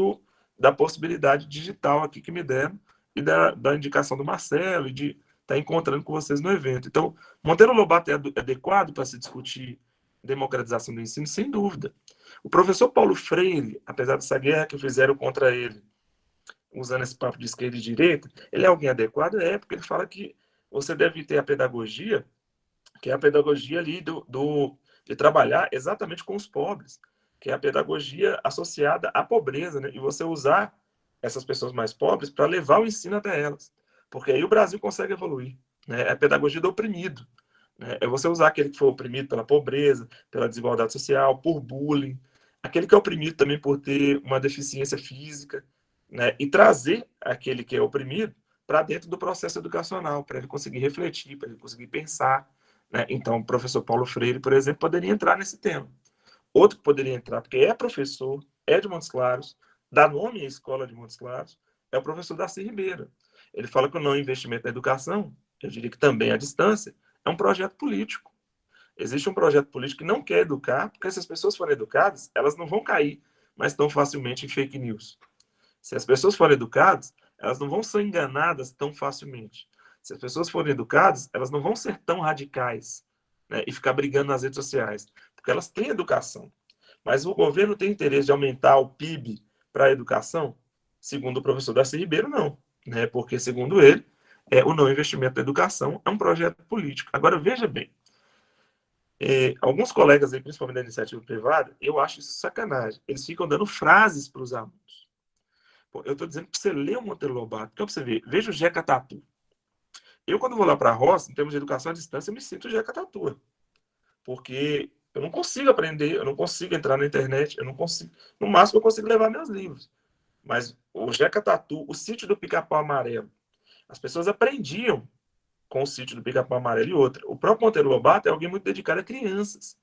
da possibilidade digital aqui que me deram e da indicação do Marcelo e de estar encontrando com vocês no evento. Então, Monteiro Lobato é adequado para se discutir democratização do ensino? Sem dúvida. O professor Paulo Freire, apesar dessa guerra que fizeram contra ele, usando esse papo de esquerda e direita, ele é alguém adequado? É, porque ele fala que você deve ter a pedagogia, que é a pedagogia ali de trabalhar exatamente com os pobres, que é a pedagogia associada à pobreza, né? E você usar essas pessoas mais pobres para levar o ensino até elas, porque aí o Brasil consegue evoluir, né? É a pedagogia do oprimido, né? É você usar aquele que foi oprimido pela pobreza, pela desigualdade social, por bullying, aquele que é oprimido também por ter uma deficiência física, né? E trazer aquele que é oprimido para dentro do processo educacional, para ele conseguir refletir, para ele conseguir pensar, né? Então, o professor Paulo Freire, por exemplo, poderia entrar nesse tema. Outro que poderia entrar, porque é professor, é de Montes Claros, dá nome à escola de Montes Claros, é o professor Darcy Ribeiro. Ele fala que o não investimento na educação, eu diria que também à distância, é um projeto político. Existe um projeto político que não quer educar, porque se as pessoas forem educadas, elas não vão cair mais tão facilmente em fake news. Se as pessoas forem educadas, elas não vão ser enganadas tão facilmente. Se as pessoas forem educadas, elas não vão ser tão radicais, né, e ficar brigando nas redes sociais, porque elas têm educação. Mas o governo tem interesse de aumentar o PIB para a educação? Segundo o professor Darcy Ribeiro, não. Né, porque, segundo ele, o não investimento na educação é um projeto político. Agora, veja bem, alguns colegas, aí, principalmente da iniciativa privada, eu acho isso sacanagem. Eles ficam dando frases para os alunos. Pô, eu estou dizendo para você ler o Monteiro Lobato, que é para você ver. Veja o Jeca Tatu. Eu, quando vou lá para a roça, em termos de educação à distância, eu me sinto Jeca Tatu. Porque eu não consigo aprender, eu não consigo entrar na internet, eu não consigo. No máximo, eu consigo levar meus livros. Mas o Jeca Tatu, o Sítio do Pica-Pau Amarelo, as pessoas aprendiam com o Sítio do Pica-Pau Amarelo e outra. O próprio Monteiro Lobato é alguém muito dedicado a crianças.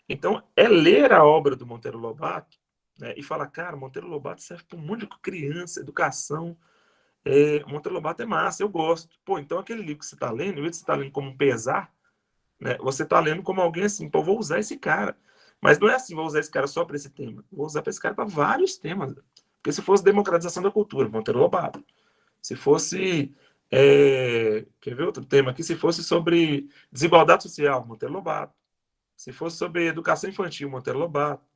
Então, é ler a obra do Monteiro Lobato, né, e falar, cara, Monteiro Lobato serve para um monte de criança, educação. Monteiro Lobato é massa, eu gosto. Pô, então aquele livro que você está lendo, em vez de você estar lendo como um pesar, né, você está lendo como alguém assim, pô, vou usar esse cara. Mas não é assim, vou usar esse cara só para esse tema. Vou usar para esse cara para vários temas. Porque se fosse democratização da cultura, Monteiro Lobato. Se fosse... quer ver outro tema aqui? Se fosse sobre desigualdade social, Monteiro Lobato. Se fosse sobre educação infantil, Monteiro Lobato.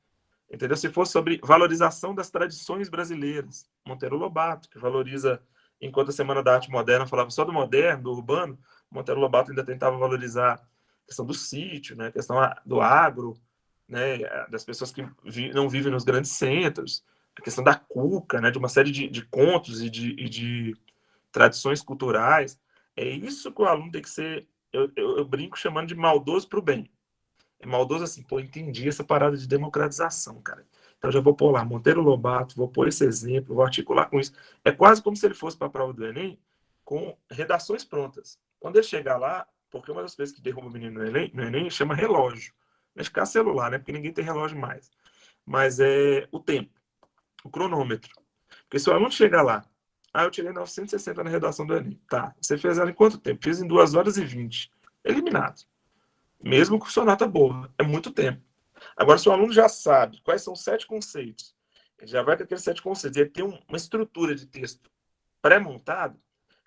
Entendeu? Se fosse sobre valorização das tradições brasileiras, Monteiro Lobato, que valoriza, enquanto a Semana da Arte Moderna falava só do moderno, do urbano, Monteiro Lobato ainda tentava valorizar a questão do sítio, né? A questão do agro, né? Das pessoas que não vivem nos grandes centros, a questão da cuca, né? De uma série de contos e de tradições culturais. É isso que o aluno tem que ser, eu brinco chamando de maldoso para o bem. É maldoso assim, pô, entendi essa parada de democratização, cara. Então já vou pôr lá Monteiro Lobato, vou pôr esse exemplo, vou articular com isso. É quase como se ele fosse para a prova do Enem com redações prontas. Quando ele chegar lá, porque uma das coisas que derruba o menino no Enem chama relógio. Não é ficar celular, né? Porque ninguém tem relógio mais. Mas é o tempo, o cronômetro. Porque se o aluno chegar lá, eu tirei 960 na redação do Enem. Tá, você fez ela em quanto tempo? Fiz em 2 horas e 20. Eliminado. Mesmo com sua nota boa, é muito tempo. Agora, se o aluno já sabe quais são os 7 conceitos, ele já vai com aqueles 7 conceitos, ele tem uma estrutura de texto pré-montada,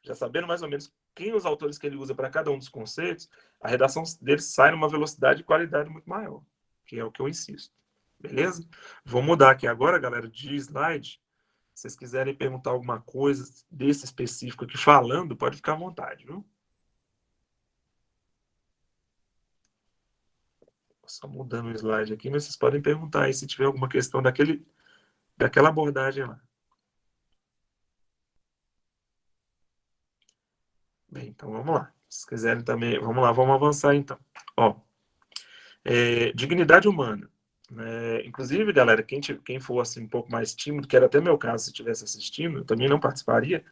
já sabendo mais ou menos quem os autores que ele usa para cada um dos conceitos, a redação dele sai numa velocidade e qualidade muito maior, que é o que eu insisto. Beleza? Vou mudar aqui agora, galera, de slide. Se vocês quiserem perguntar alguma coisa desse específico aqui falando, pode ficar à vontade, viu? Só mudando o slide aqui, mas vocês podem perguntar aí se tiver alguma questão daquela abordagem lá. Bem, então vamos lá. Se vocês quiserem também, vamos lá, vamos avançar então. Ó, dignidade humana. Inclusive, galera, quem for assim, um pouco mais tímido, que era até meu caso, se estivesse assistindo, eu também não participaria,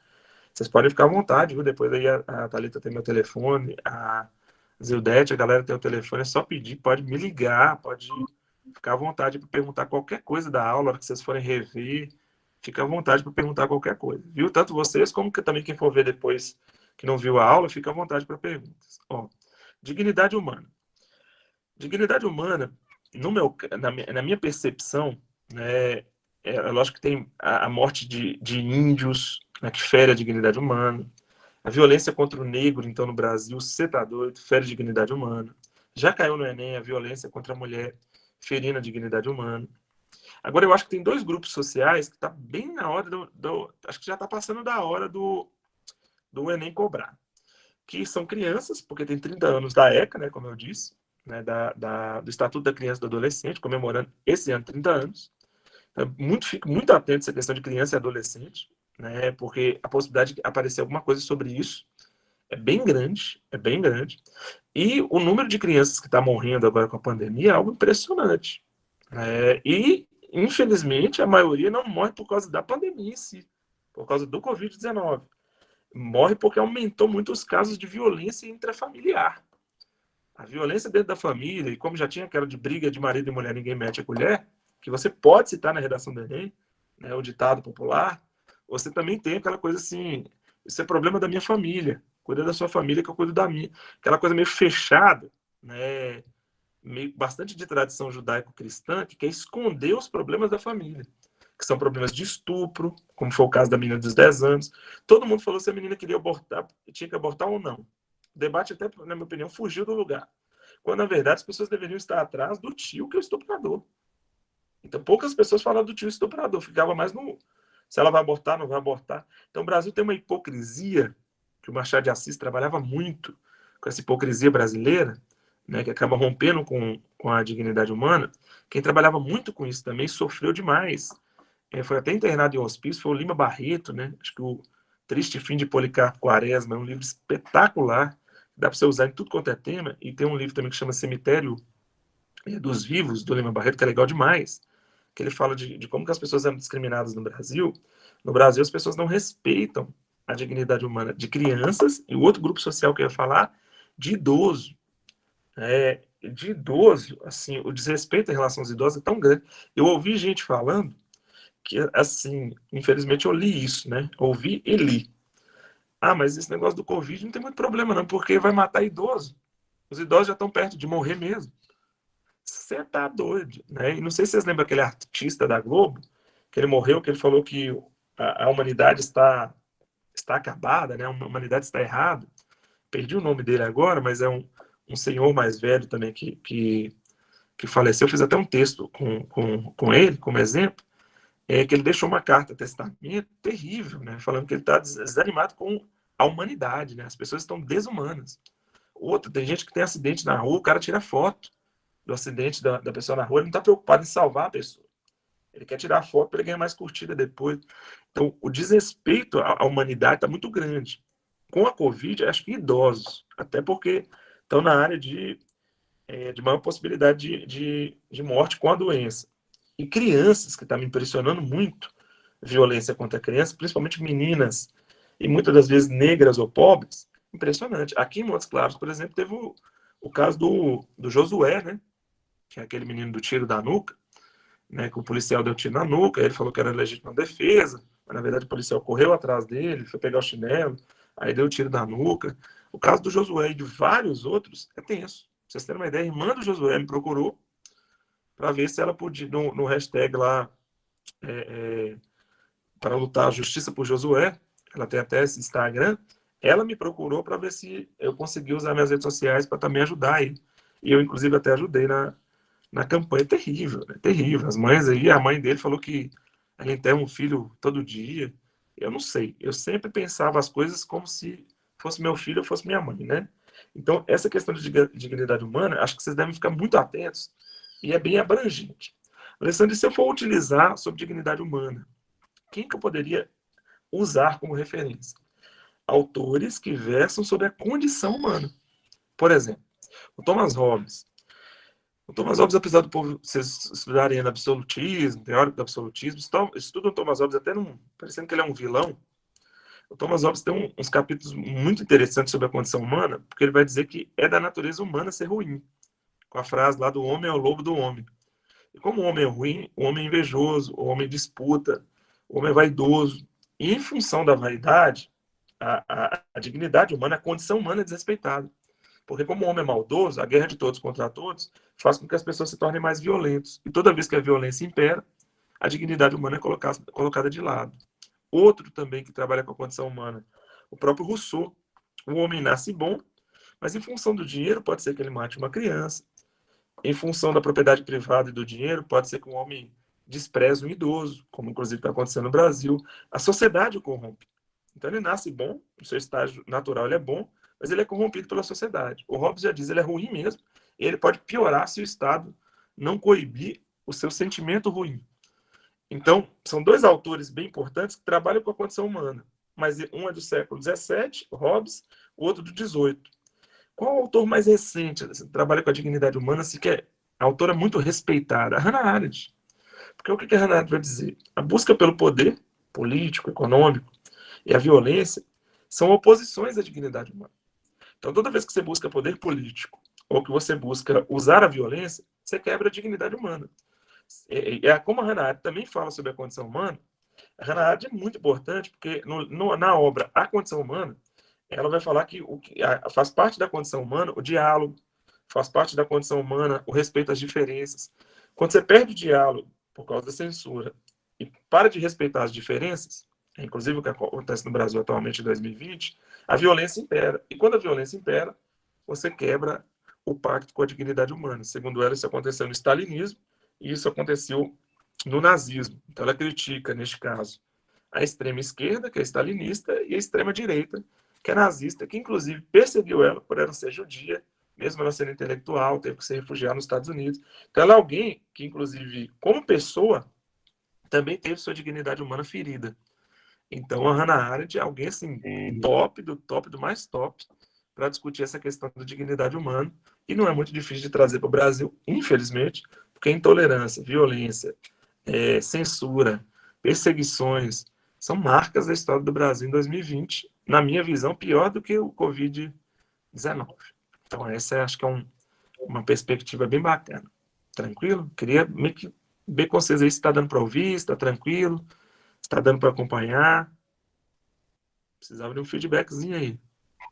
vocês podem ficar à vontade, viu? Depois aí a Thalita tem meu telefone, a Zildete, a galera tem o telefone, é só pedir, pode me ligar, pode ficar à vontade para perguntar qualquer coisa da aula, na hora que vocês forem rever, fica à vontade para perguntar qualquer coisa, viu? Tanto vocês, como que também quem for ver depois que não viu a aula, fica à vontade para perguntas. Ó, dignidade humana. Dignidade humana na minha percepção, né, lógico que tem a morte de índios, né, que fere a dignidade humana, a violência contra o negro, então, no Brasil, você tá doido, fere a dignidade humana. Já caiu no Enem a violência contra a mulher, ferindo a dignidade humana. Agora, eu acho que tem dois grupos sociais que está bem na hora acho que já está passando da hora do Enem cobrar, que são crianças, porque tem 30 anos da ECA, né, como eu disse, né, do Estatuto da Criança e do Adolescente, comemorando esse ano 30 anos. Então, fico muito atento a essa questão de criança e adolescente, né, porque a possibilidade de aparecer alguma coisa sobre isso é bem grande, é bem grande. E o número de crianças que está morrendo agora com a pandemia é algo impressionante. E, infelizmente, a maioria não morre por causa da pandemia em si, por causa do Covid-19. Morre porque aumentou muito os casos de violência intrafamiliar. A violência dentro da família, e como já tinha aquela de briga de marido e mulher, ninguém mete a colher, que você pode citar na redação do Enem, né, o ditado popular, você também tem aquela coisa assim, isso é problema da minha família, cuida da sua família que eu cuido da minha. Aquela coisa meio fechada, né, bastante de tradição judaico-cristã, que quer esconder os problemas da família, que são problemas de estupro, como foi o caso da menina dos 10 anos. Todo mundo falou se a menina queria abortar, tinha que abortar ou não. O debate até, na minha opinião, fugiu do lugar. Quando, na verdade, as pessoas deveriam estar atrás do tio que é o estuprador. Então, poucas pessoas falavam do tio estuprador, ficava mais no... se ela vai abortar, não vai abortar. Então, o Brasil tem uma hipocrisia, que o Machado de Assis trabalhava muito com essa hipocrisia brasileira, né, que acaba rompendo com a dignidade humana. Quem trabalhava muito com isso também sofreu demais. Foi até internado em hospício, foi o Lima Barreto, né? Acho que o Triste Fim de Policarpo Quaresma é um livro espetacular, dá para você usar em tudo quanto é tema, e tem um livro também que chama Cemitério dos Vivos, do Lima Barreto, que é legal demais, que ele fala de como que as pessoas eram discriminadas no Brasil. No Brasil, as pessoas não respeitam a dignidade humana de crianças, e o outro grupo social que eu ia falar, de idoso. De idoso, assim, o desrespeito em relação aos idosos é tão grande. Eu ouvi gente falando que, assim, infelizmente eu li isso, né? Ouvi e li. Mas esse negócio do Covid não tem muito problema não, porque vai matar idoso. Os idosos já estão perto de morrer mesmo. Você tá doido, né? E não sei se vocês lembram aquele artista da Globo, que ele morreu, que ele falou que a humanidade está acabada, né? A humanidade está errada. Perdi o nome dele agora, mas é um senhor mais velho também que faleceu. Eu fiz até um texto com ele, como exemplo, que ele deixou uma carta testamento terrível, né? Falando que ele está desanimado com a humanidade, né? As pessoas estão desumanas. Tem gente que tem acidente na rua, o cara tira foto do acidente da pessoa na rua, ele não está preocupado em salvar a pessoa. Ele quer tirar foto para ele ganhar mais curtida depois. Então, o desrespeito à humanidade está muito grande. Com a Covid, acho que idosos, até porque estão na área de maior possibilidade de morte com a doença. E crianças, que está me impressionando muito, violência contra crianças, principalmente meninas, e muitas das vezes negras ou pobres, impressionante. Aqui em Montes Claros, por exemplo, teve o caso do Josué, né? Que é aquele menino do tiro da nuca, né? Que o policial deu tiro na nuca, ele falou que era legítima defesa, mas na verdade o policial correu atrás dele, foi pegar o chinelo, aí deu tiro na nuca. O caso do Josué e de vários outros é tenso. Pra vocês terem uma ideia, a irmã do Josué me procurou para ver se ela podia, no hashtag lá, para lutar a justiça por Josué, ela tem até esse Instagram, ela me procurou para ver se eu conseguia usar minhas redes sociais para também ajudar ele. E eu, inclusive, até ajudei na campanha. Terrível, né? Terrível. As mães aí, a mãe dele falou que ela enterra um filho todo dia. Eu não sei. Eu sempre pensava as coisas como se fosse meu filho ou fosse minha mãe, né? Então, essa questão de dignidade humana, acho que vocês devem ficar muito atentos e é bem abrangente. Alessandro, se eu for utilizar sobre dignidade humana, quem que eu poderia usar como referência? Autores que versam sobre a condição humana. Por exemplo, o Thomas Hobbes. O Thomas Hobbes, apesar do povo vocês estudarem no absolutismo, teórico do absolutismo, estudam o Thomas Hobbes até parecendo que ele é um vilão. O Thomas Hobbes tem uns capítulos muito interessantes sobre a condição humana, porque ele vai dizer que é da natureza humana ser ruim, com a frase lá do homem é o lobo do homem. E como o homem é ruim, o homem é invejoso, o homem disputa, o homem é vaidoso. E em função da vaidade, a dignidade humana, a condição humana é desrespeitada. Porque como o homem é maldoso, a guerra de todos contra todos faz com que as pessoas se tornem mais violentos. E toda vez que a violência impera, a dignidade humana é colocada de lado. Outro também que trabalha com a condição humana, o próprio Rousseau. O homem nasce bom, mas em função do dinheiro pode ser que ele mate uma criança. Em função da propriedade privada e do dinheiro, pode ser que um homem despreze um idoso, como inclusive está acontecendo no Brasil. A sociedade o corrompe. Então ele nasce bom, no seu estágio natural ele é bom, mas ele é corrompido pela sociedade. O Hobbes já diz, ele é ruim mesmo, e ele pode piorar se o Estado não coibir o seu sentimento ruim. Então, são dois autores bem importantes que trabalham com a condição humana, mas um é do século XVII, Hobbes, o outro do XVIII. Qual o autor mais recente que trabalha com a dignidade humana, assim, que é a autora muito respeitada? A Hannah Arendt. Porque o que a Hannah Arendt vai dizer? A busca pelo poder político, econômico e a violência são oposições à dignidade humana. Então, toda vez que você busca poder político ou que você busca usar a violência, você quebra a dignidade humana. Como a Hannah Arendt também fala sobre a condição humana, a Hannah Arendt é muito importante porque na obra A Condição Humana, ela vai falar que faz parte da condição humana o diálogo, faz parte da condição humana o respeito às diferenças. Quando você perde o diálogo por causa da censura e para de respeitar as diferenças, inclusive o que acontece no Brasil atualmente em 2020, a violência impera. E quando a violência impera, você quebra o pacto com a dignidade humana. Segundo ela, isso aconteceu no stalinismo e isso aconteceu no nazismo. Então ela critica, neste caso, a extrema esquerda, que é stalinista, e a extrema direita, que é nazista, que inclusive perseguiu ela por ela ser judia, mesmo ela sendo intelectual, teve que se refugiar nos Estados Unidos. Então ela é alguém que, inclusive, como pessoa, também teve sua dignidade humana ferida. Então a Hannah Arendt é alguém assim, top do mais top, para discutir essa questão da dignidade humana, e não é muito difícil de trazer para o Brasil, infelizmente, porque intolerância, violência, censura, perseguições, são marcas da história do Brasil em 2020, na minha visão, pior do que o Covid-19. Então, essa acho que é uma perspectiva bem bacana. Tranquilo? Queria meio que ver com vocês aí se está dando para ouvir, se está tranquilo, se está dando para acompanhar. Precisava de um feedbackzinho aí.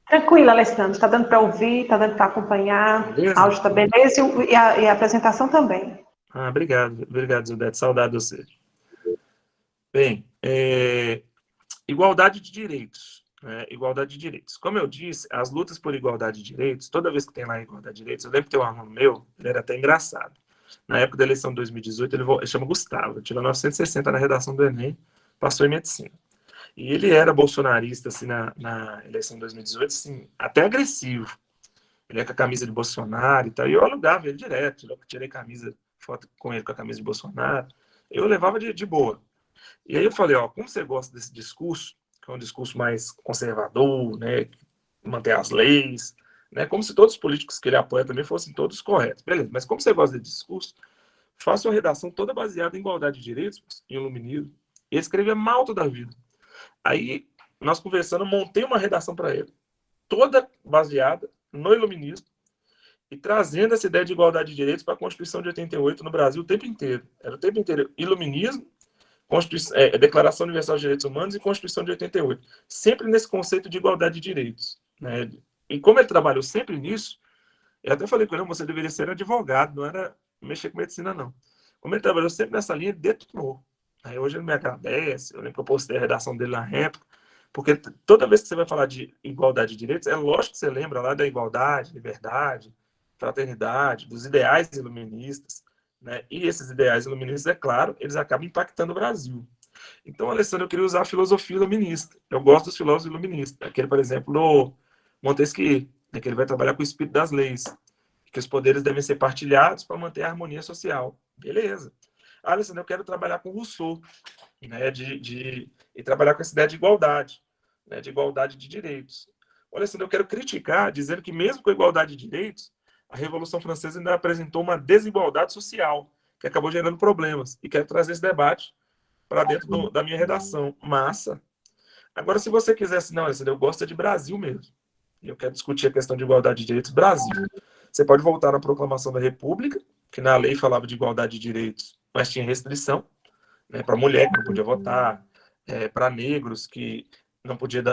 Tranquilo, Alessandro. Está dando para ouvir, está dando para acompanhar. Beleza? Áudio está beleza e a apresentação também. Obrigado. Obrigado, Zildete. Saudade de você. Bem, igualdade de direitos. Igualdade de direitos. Como eu disse, as lutas por igualdade de direitos, toda vez que tem lá igualdade de direitos, eu lembro que tem um aluno meu, ele era até engraçado. Na época da eleição de 2018, ele chama Gustavo, tirou 960 na redação do Enem, passou em medicina. E ele era bolsonarista, assim, na eleição de 2018, assim, até agressivo. Ele ia com a camisa de Bolsonaro e tal, e eu alugava ele direto, eu tirei foto com ele com a camisa de Bolsonaro, eu levava de boa. E aí eu falei, como você gosta desse discurso, que é um discurso mais conservador, né, manter as leis, né, como se todos os políticos que ele apoia também fossem todos corretos. Beleza, mas como você gosta desse discurso, faça uma redação toda baseada em igualdade de direitos, em iluminismo, e escrevia mal toda a vida. Aí, nós conversando, montei uma redação para ele, toda baseada no iluminismo, e trazendo essa ideia de igualdade de direitos para a Constituição de 88 no Brasil o tempo inteiro. Era o tempo inteiro iluminismo, Declaração Universal de Direitos Humanos e Constituição de 88. Sempre nesse conceito de igualdade de direitos. Né? E como ele trabalhou sempre nisso, eu até falei com ele, você deveria ser advogado, não era mexer com medicina, não. Como ele trabalhou sempre nessa linha, ele detonou. Aí hoje ele me agradece, eu lembro que eu postei a redação dele na época, porque toda vez que você vai falar de igualdade de direitos, é lógico que você lembra lá da igualdade, liberdade, fraternidade, dos ideais iluministas, né? E esses ideais iluministas, é claro, eles acabam impactando o Brasil. Então, Alessandro, eu queria usar a filosofia iluminista. Eu gosto dos filósofos iluministas. Aquele, por exemplo, do Montesquieu, né, que ele vai trabalhar com o espírito das leis, que os poderes devem ser partilhados para manter a harmonia social. Beleza. Alessandro, eu quero trabalhar com Rousseau, né, e trabalhar com essa ideia de igualdade, né, de igualdade de direitos. Alessandro, eu quero criticar, dizendo que mesmo com a igualdade de direitos, a Revolução Francesa ainda apresentou uma desigualdade social, que acabou gerando problemas. E quero trazer esse debate para dentro da minha redação. Massa. Agora, se você quiser, assim, não, eu gosto de Brasil mesmo. Eu quero discutir a questão de igualdade de direitos Brasil. Você pode voltar na Proclamação da República, que na lei falava de igualdade de direitos, mas tinha restrição, né, para mulher que não podia votar, para negros que não podia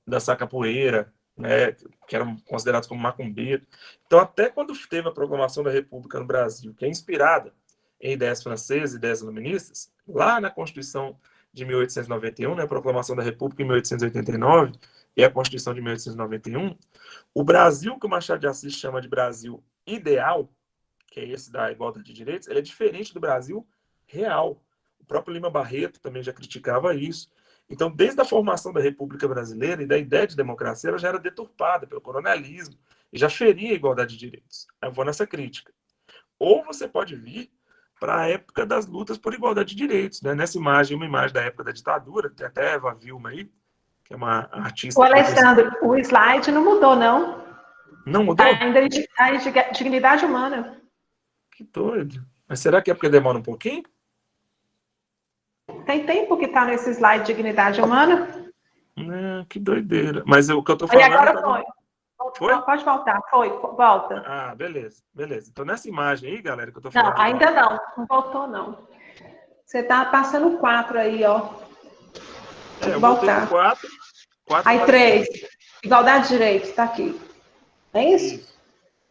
dançar capoeira, né, que eram considerados como macumbeiros. Então, até quando teve a proclamação da República no Brasil, que é inspirada em ideias francesas, ideias iluministas, lá na Constituição de 1891, né, a proclamação da República em 1889 e a Constituição de 1891, o Brasil que o Machado de Assis chama de Brasil ideal, que é esse da igualdade de direitos, ele é diferente do Brasil real. O próprio Lima Barreto também já criticava isso. Então, desde a formação da República Brasileira e da ideia de democracia, ela já era deturpada pelo coronelismo e já feria a igualdade de direitos. Eu vou nessa crítica. Ou você pode vir para a época das lutas por igualdade de direitos, né? Nessa imagem, uma imagem da época da ditadura, tem até a Eva Vilma aí, que é uma artista... O Alessandro, o slide não mudou, não? Não mudou? Ainda é dignidade humana. Que doido. Mas será que é porque demora um pouquinho? Tem tempo que está nesse slide dignidade humana? Que doideira. Mas o que eu tô falando... E agora foi. Foi? Não, pode voltar. Foi, volta. Ah, beleza, beleza. Então, nessa imagem aí, galera, que eu tô falando... Não, ainda não. Não voltou, não. Você tá passando 4 aí, ó. Eu voltar. voltei pro 4. Aí 3. Igualdade de direitos, tá aqui. É isso?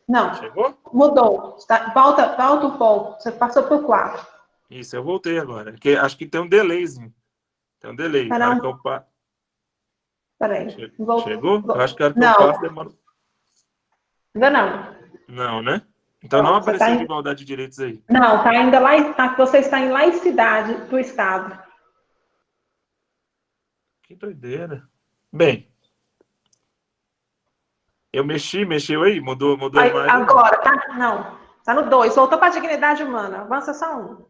Não. Chegou? Mudou. Volta um pouco. Você passou pro 4. Isso, eu voltei agora. Porque acho que tem um delayzinho. Tem um delay. Peraí. Chegou? Eu acho que a hora que eu passo demora... Ainda não. Não, né? Então não apareceu de igualdade de direitos aí. Não, tá ainda lá. Você está em laicidade do Estado. Que doideira. Bem, eu mexeu aí? Mudou a imagem? Agora, tá? Não. Tá no 2. Voltou para a dignidade humana. Avança só 1.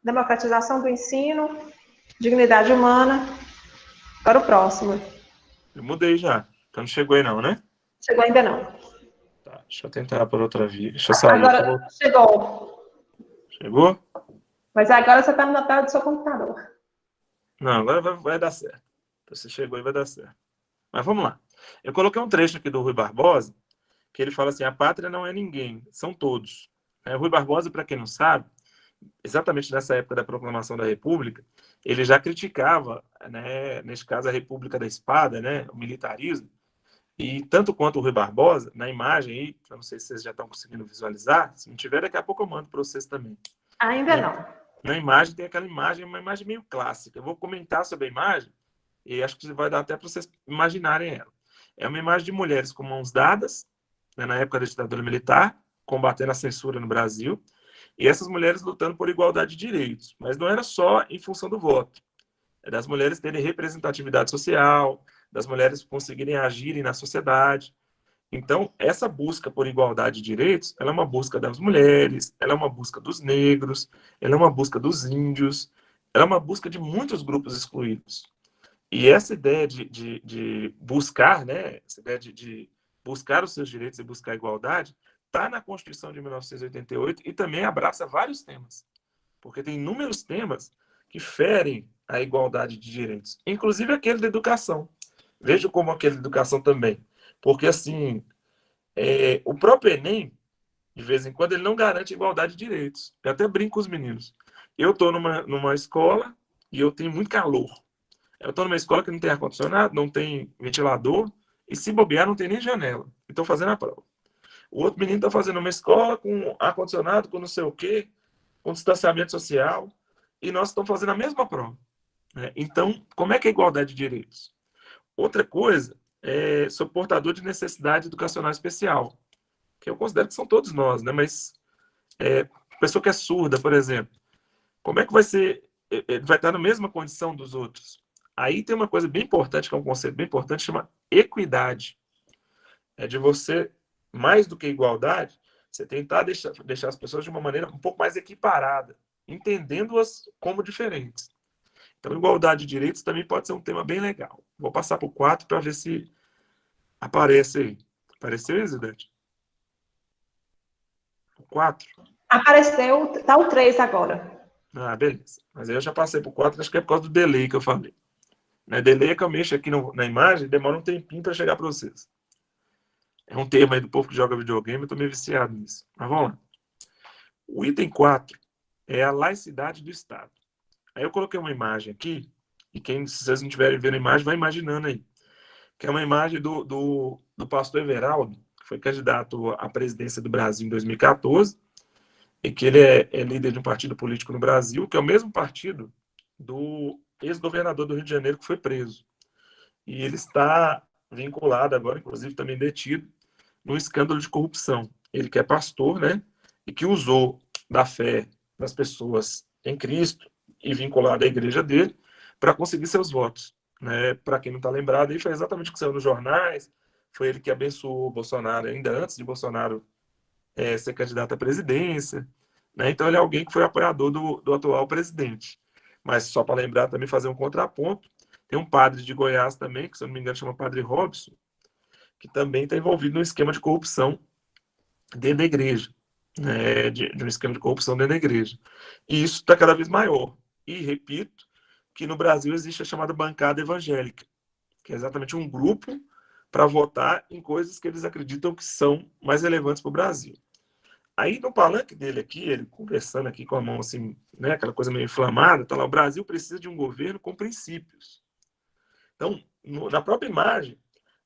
Democratização do ensino, dignidade humana. Agora o próximo. Eu mudei já. Então não chegou aí não, né? Chegou ainda não. Tá, deixa eu tentar por outra via. Deixa eu sair. Agora chegou. Chegou? Mas agora você está na tela do seu computador. Não, agora vai dar certo. Você chegou e vai dar certo. Mas vamos lá. Eu coloquei um trecho aqui do Rui Barbosa, que ele fala assim, a pátria não é ninguém, são todos. O Rui Barbosa, para quem não sabe, exatamente nessa época da proclamação da República, ele já criticava, né, neste caso, a República da Espada, né, o militarismo, e tanto quanto o Rui Barbosa, na imagem aí, eu não sei se vocês já estão conseguindo visualizar, se não tiver, daqui a pouco eu mando para vocês também. Ainda não. Na imagem tem aquela imagem, uma imagem meio clássica. Eu vou comentar sobre a imagem, e acho que vai dar até para vocês imaginarem ela. É uma imagem de mulheres com mãos dadas, né, na época da ditadura militar, combatendo a censura no Brasil, e essas mulheres lutando por igualdade de direitos. Mas não era só em função do voto. É das mulheres terem representatividade social, das mulheres conseguirem agirem na sociedade. Então, essa busca por igualdade de direitos, ela é uma busca das mulheres, ela é uma busca dos negros, ela é uma busca dos índios, ela é uma busca de muitos grupos excluídos. E essa ideia de buscar, né, essa ideia de buscar os seus direitos e buscar a igualdade, está na Constituição de 1988 e também abraça vários temas, porque tem inúmeros temas que ferem a igualdade de direitos, inclusive aquele da educação. Vejo como aquele da educação também, porque assim, o próprio Enem, de vez em quando, ele não garante igualdade de direitos. Eu até brinco com os meninos. Eu estou numa escola e eu tenho muito calor. Eu estou numa escola que não tem ar-condicionado, não tem ventilador, e se bobear, não tem nem janela. Estou fazendo a prova. O outro menino está fazendo uma escola com ar-condicionado, com não sei o quê, com distanciamento social, e nós estamos fazendo a mesma prova. Então, como é que é a igualdade de direitos? Outra coisa, sou portador de necessidade educacional especial, que eu considero que são todos nós, né? Mas pessoa que é surda, por exemplo, como é que vai ser? Ele vai estar na mesma condição dos outros? Aí tem uma coisa bem importante, que é um conceito bem importante, chama equidade. É de você, mais do que igualdade, você tentar deixar as pessoas de uma maneira um pouco mais equiparada, entendendo-as como diferentes. Então, igualdade de direitos também pode ser um tema bem legal. Vou passar para o 4 para ver se aparece aí. Apareceu, Isidete? O 4? Apareceu, tá o 3 agora. Ah, beleza. Mas aí eu já passei para o 4, acho que é por causa do delay que eu falei. Delay é que eu mexo aqui na imagem, demora um tempinho para chegar para vocês. É um tema aí do povo que joga videogame, eu estou meio viciado nisso. Mas vamos lá. O item 4 é a laicidade do Estado. Aí eu coloquei uma imagem aqui, e se vocês não estiverem vendo a imagem, vai imaginando aí. que é uma imagem do pastor Everaldo, que foi candidato à presidência do Brasil em 2014, e que ele é líder de um partido político no Brasil, que é o mesmo partido do ex-governador do Rio de Janeiro, que foi preso. E ele está vinculado agora, inclusive também detido, num escândalo de corrupção. Ele que é pastor, né, e que usou da fé das pessoas em Cristo e vinculado à igreja dele para conseguir seus votos. Né? Para quem não está lembrado, aí foi exatamente o que saiu nos jornais, foi ele que abençoou o Bolsonaro ainda antes de Bolsonaro ser candidato à presidência. Né? Então, ele é alguém que foi apoiador do atual presidente. Mas, só para lembrar, também fazer um contraponto, tem um padre de Goiás também, que, se eu não me engano, chama Padre Robson, que também está envolvido num esquema de corrupção dentro da igreja, né? de um esquema de corrupção dentro da igreja. E isso está cada vez maior. E, repito, que no Brasil existe a chamada bancada evangélica, que é exatamente um grupo para votar em coisas que eles acreditam que são mais relevantes para o Brasil. Aí, no palanque dele aqui, ele conversando aqui com a mão assim, né, aquela coisa meio inflamada, tá lá, o Brasil precisa de um governo com princípios. Então, na própria imagem,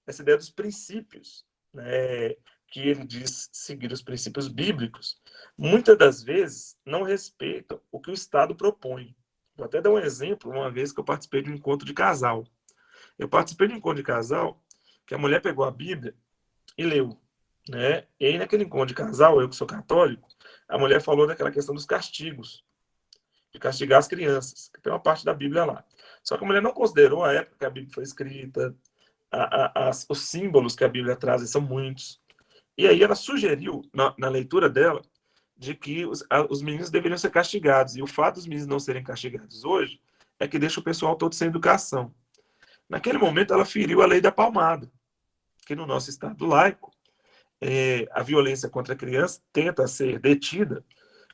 essa ideia dos princípios, né, que ele diz seguir os princípios bíblicos, muitas das vezes não respeitam o que o Estado propõe. Vou até dar um exemplo, uma vez que eu participei de um encontro de casal. Eu participei de um encontro de casal que a mulher pegou a Bíblia e leu. Né? E aí, naquele encontro de casal, eu que sou católico, a mulher falou daquela questão dos castigos, de castigar as crianças, que tem uma parte da Bíblia lá. Só que a mulher não considerou a época que a Bíblia foi escrita, os símbolos que a Bíblia traz, e são muitos. E aí ela sugeriu, na leitura dela, de que os meninos deveriam ser castigados. E o fato dos meninos não serem castigados hoje é que deixa o pessoal todo sem educação. Naquele momento, ela feriu a lei da palmada, que no nosso Estado laico, a violência contra a criança tenta ser detida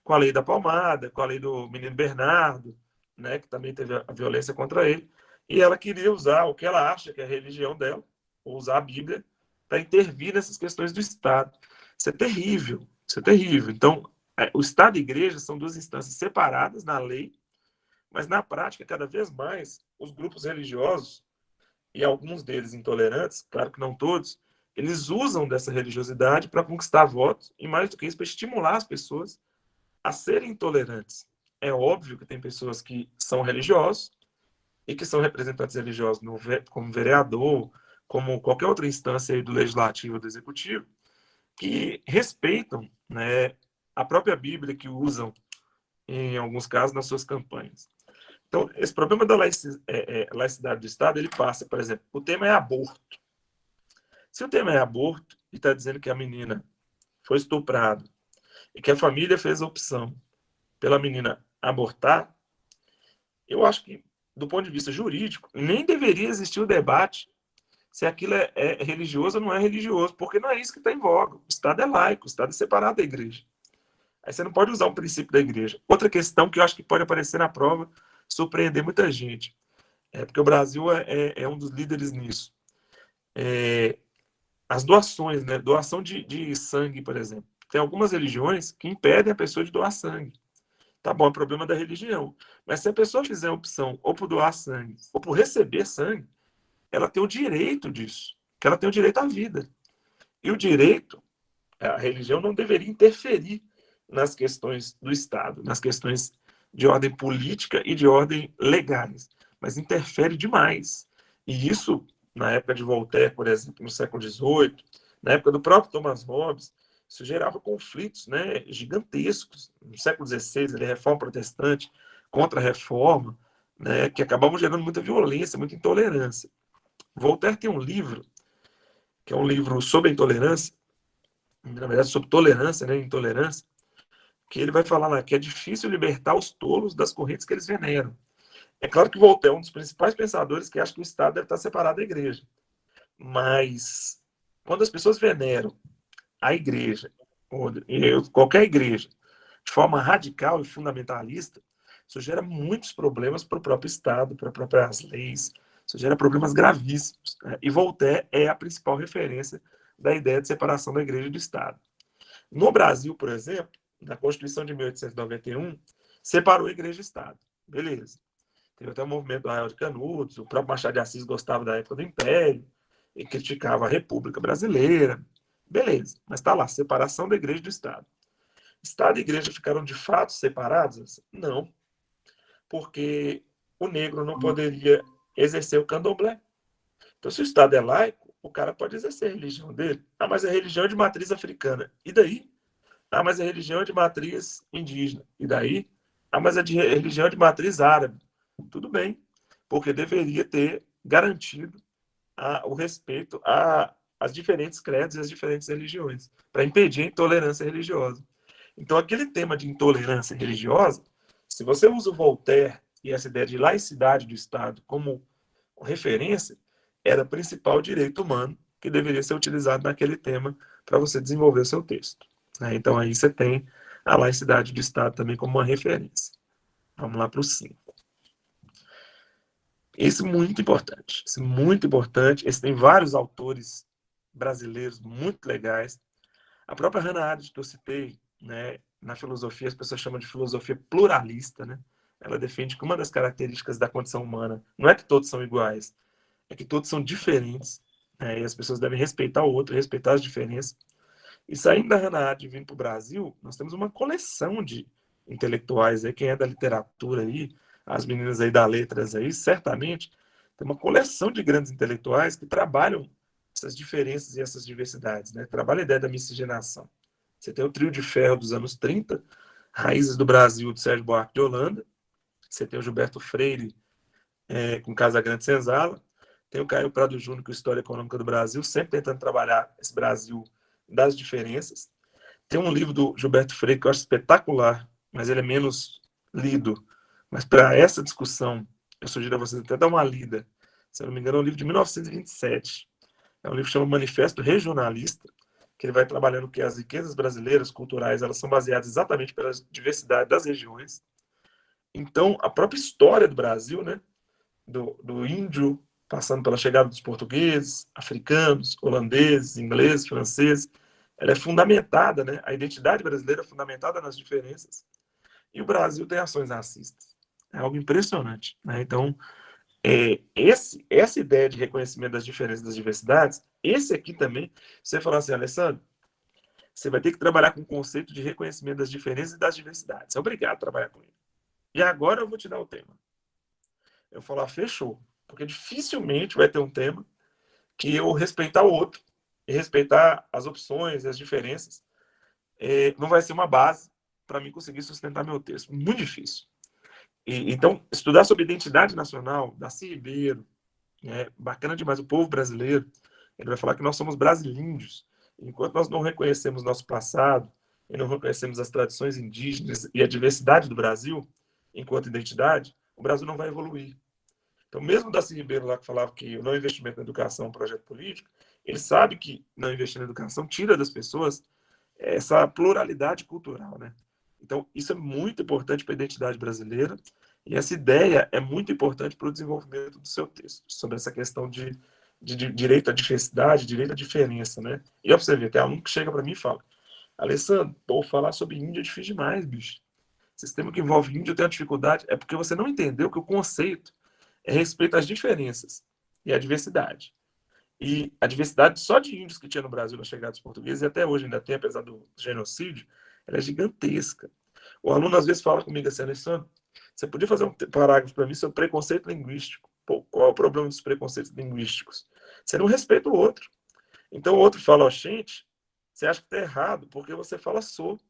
com a lei da palmada, com a lei do menino Bernardo, né, que também teve a violência contra ele, e ela queria usar o que ela acha que é a religião dela, ou usar a Bíblia, para intervir nessas questões do Estado. Isso é terrível, isso é terrível. Então, o Estado e a Igreja são duas instâncias separadas na lei, mas na prática, cada vez mais, os grupos religiosos, e alguns deles intolerantes, claro que não todos, eles usam dessa religiosidade para conquistar votos, e mais do que isso, para estimular as pessoas a serem intolerantes. É óbvio que tem pessoas que são religiosos e que são representantes religiosos como vereador, como qualquer outra instância aí do legislativo ou do executivo, que respeitam, né, a própria Bíblia, que usam, em alguns casos, nas suas campanhas. Então, esse problema da laicidade do Estado, ele passa, por exemplo, o tema é aborto. Se o tema é aborto, e está dizendo que a menina foi estuprada, e que a família fez a opção pela menina abortar, eu acho que, do ponto de vista jurídico, nem deveria existir o debate se aquilo é religioso ou não é religioso, porque não é isso que está em voga. O Estado é laico, o Estado é separado da igreja. Aí você não pode usar o princípio da igreja. Outra questão que eu acho que pode aparecer na prova, surpreender muita gente, porque o Brasil é um dos líderes nisso. As doações, né? Doação de sangue, por exemplo. Tem algumas religiões que impedem a pessoa de doar sangue. Tá bom, é problema da religião. Mas se a pessoa fizer a opção ou por doar sangue ou por receber sangue, ela tem o direito disso, que ela tem o direito à vida. E o direito, a religião não deveria interferir nas questões do Estado, nas questões de ordem política e de ordem legais, mas interfere demais. E isso, na época de Voltaire, por exemplo, no século XVIII, na época do próprio Thomas Hobbes, isso gerava conflitos, né, gigantescos. No século XVI, a Reforma Protestante contra a Reforma, né, que acabavam gerando muita violência, muita intolerância. Voltaire tem um livro, que é um livro sobre a intolerância, na verdade sobre tolerância, né, intolerância, que ele vai falar lá que é difícil libertar os tolos das correntes que eles veneram. É claro que Voltaire é um dos principais pensadores que acha que o Estado deve estar separado da igreja. Mas, quando as pessoas veneram a igreja, ou qualquer igreja, de forma radical e fundamentalista, isso gera muitos problemas para o próprio Estado, para as próprias leis, isso gera problemas gravíssimos. Né? E Voltaire é a principal referência da ideia de separação da igreja e do Estado. No Brasil, por exemplo, na Constituição de 1891, separou a igreja e Estado. Beleza. Teve até o movimento do Arraial de Canudos, o próprio Machado de Assis gostava da época do Império, e criticava a República Brasileira. Beleza, mas está lá, separação da igreja do Estado. Estado e igreja ficaram de fato separados? Não, porque o negro não poderia exercer o candomblé. Então, se o Estado é laico, o cara pode exercer a religião dele. Ah, mas a religião é de matriz africana. E daí? Ah, mas a religião é de matriz indígena. E daí? Ah, mas a religião é de matriz árabe. Tudo bem, porque deveria ter garantido o respeito às diferentes credos e às diferentes religiões, para impedir a intolerância religiosa. Então, aquele tema de intolerância religiosa, se você usa o Voltaire e essa ideia de laicidade do Estado como referência, era o principal direito humano que deveria ser utilizado naquele tema para você desenvolver o seu texto. Então, aí você tem a laicidade do Estado também como uma referência. Vamos lá para o 5. Esse é muito importante. Esse é muito importante. Esse tem vários autores brasileiros muito legais. A própria Hannah Arendt, que eu citei, né, na filosofia, as pessoas chamam de filosofia pluralista, né? Ela defende que uma das características da condição humana não é que todos são iguais, é que todos são diferentes, né, e as pessoas devem respeitar o outro, respeitar as diferenças. E saindo da Hannah Arendt e vindo para o Brasil, nós temos uma coleção de intelectuais aí, quem é da literatura aí, as meninas aí da letras aí, certamente, tem uma coleção de grandes intelectuais que trabalham essas diferenças e essas diversidades, né? Trabalha a ideia da miscigenação. Você tem o Trio de Ferro dos anos 30, Raízes do Brasil, de Sérgio Buarque de Holanda. Você tem o Gilberto Freire, com Casagrande Senzala. Tem o Caio Prado Júnior, com História Econômica do Brasil, sempre tentando trabalhar esse Brasil das diferenças. Tem um livro do Gilberto Freire que eu acho espetacular, mas ele é menos lido. Mas para essa discussão, eu sugiro a vocês até dar uma lida. Se eu não me engano, é um livro de 1927. É um livro que chama Manifesto Regionalista, que ele vai trabalhando que as riquezas brasileiras, culturais, elas são baseadas exatamente pela diversidade das regiões. Então, a própria história do Brasil, né, do índio, passando pela chegada dos portugueses, africanos, holandeses, ingleses, franceses, ela é fundamentada, né, a identidade brasileira é fundamentada nas diferenças. E o Brasil tem ações racistas. É algo impressionante, né? Então, essa ideia de reconhecimento das diferenças, das diversidades, esse aqui também, você falar assim, Alessandro, você vai ter que trabalhar com o conceito de reconhecimento das diferenças e das diversidades. É obrigado a trabalhar com ele. E agora eu vou te dar o tema. Eu vou falar, fechou. Porque dificilmente vai ter um tema que eu respeitar o outro e respeitar as opções e as diferenças não vai ser uma base para mim conseguir sustentar meu texto. Muito difícil. Então, estudar sobre identidade nacional, Darcy Ribeiro, bacana demais, o povo brasileiro, ele vai falar que nós somos brasileiros. Enquanto nós não reconhecemos nosso passado, e não reconhecemos as tradições indígenas e a diversidade do Brasil, enquanto identidade, o Brasil não vai evoluir. Então, mesmo o Darcy Ribeiro lá que falava que o não investimento na educação é um projeto político, ele sabe que não investir na educação tira das pessoas essa pluralidade cultural, né? Então, isso é muito importante para a identidade brasileira e essa ideia é muito importante para o desenvolvimento do seu texto, sobre essa questão de direito à diversidade, direito à diferença, né? E ó, pra você ver, tem aluno que chega para mim e fala, Alessandro, pô, falar sobre índio é difícil demais, bicho. Sistema que envolve índio tem uma dificuldade, é porque você não entendeu que o conceito é respeito às diferenças e à diversidade. E a diversidade só de índios que tinha no Brasil na chegada dos portugueses, e até hoje ainda tem, apesar do genocídio, ela é gigantesca. O aluno às vezes fala comigo assim, Alessandro, você podia fazer um parágrafo para mim sobre preconceito linguístico? Pô, qual é o problema dos preconceitos linguísticos? Você não respeita o outro. Então o outro fala, ó, gente, você acha que está errado porque você fala sou.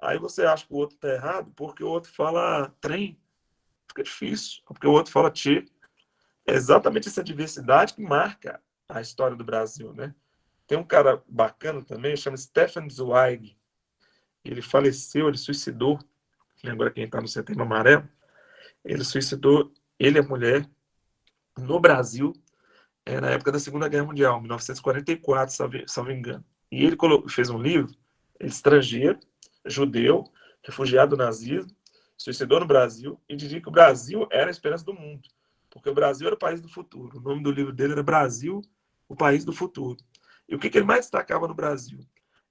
Aí você acha que o outro está errado porque o outro fala trem. Fica difícil, porque o outro fala tchê. É exatamente essa diversidade que marca a história do Brasil, né? Tem um cara bacana também, chama Stefan Zweig. Ele faleceu, ele suicidou. Lembra quem está no Setembro Amarelo? Ele suicidou, ele e a mulher, no Brasil, na época da Segunda Guerra Mundial, 1944, salvo engano. E ele fez um livro, estrangeiro, judeu, refugiado do nazismo, suicidou no Brasil e dizia que o Brasil era a esperança do mundo, porque o Brasil era o país do futuro. O nome do livro dele era Brasil, o país do futuro. E o que ele mais destacava no Brasil?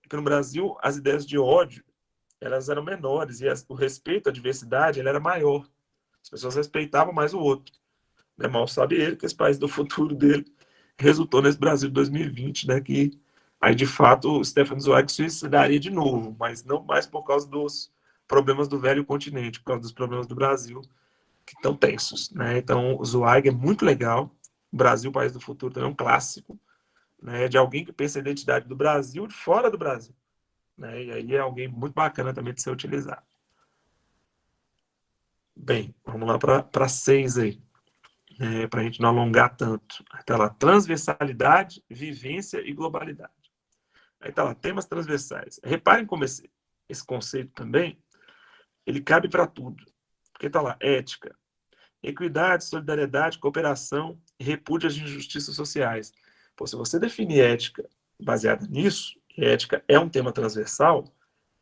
Porque no Brasil as ideias de ódio elas eram menores e o respeito à diversidade ele era maior. As pessoas respeitavam mais o outro. Mal sabe ele que esse país do futuro dele resultou nesse Brasil de 2020, né, que aí, de fato, o Stefan Zweig se suicidaria de novo, mas não mais por causa dos problemas do velho continente, por causa dos problemas do Brasil, que estão tensos, né? Então, o Zweig é muito legal. O Brasil, País do Futuro, também é um clássico, né, de alguém que pensa a identidade do Brasil de fora do Brasil, né? E aí é alguém muito bacana também de ser utilizado. Bem, vamos lá para 6 aí, para a gente não alongar tanto. Aí tá lá, transversalidade, vivência e globalidade. Aí tá lá, temas transversais. Reparem como esse conceito também, ele cabe para tudo. Porque tá lá, ética, equidade, solidariedade, cooperação e repúdio às injustiças sociais. Pô, se você definir ética baseada nisso, e ética é um tema transversal,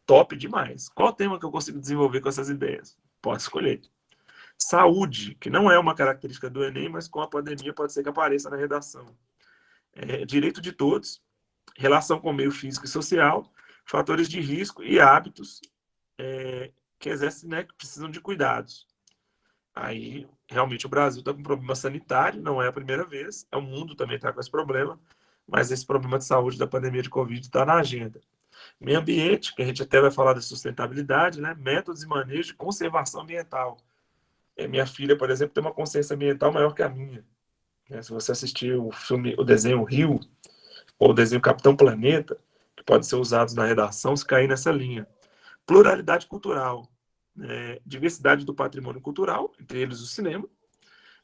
top demais. Qual tema que eu consigo desenvolver com essas ideias? Pode escolher. Saúde, que não é uma característica do Enem, mas com a pandemia pode ser que apareça na redação. Direito de todos, relação com o meio físico e social, fatores de risco e hábitos que exercem, né, que precisam de cuidados. Aí, realmente, o Brasil está com um problema sanitário, não é a primeira vez, o mundo também está com esse problema, mas esse problema de saúde da pandemia de Covid está na agenda. Meio ambiente, que a gente até vai falar da sustentabilidade, né? Métodos e manejo de conservação ambiental. Minha filha, por exemplo, tem uma consciência ambiental maior que a minha. Se você assistir o desenho Rio, ou o desenho Capitão Planeta, que podem ser usados na redação, se cair nessa linha. Pluralidade cultural, diversidade do patrimônio cultural, entre eles o cinema,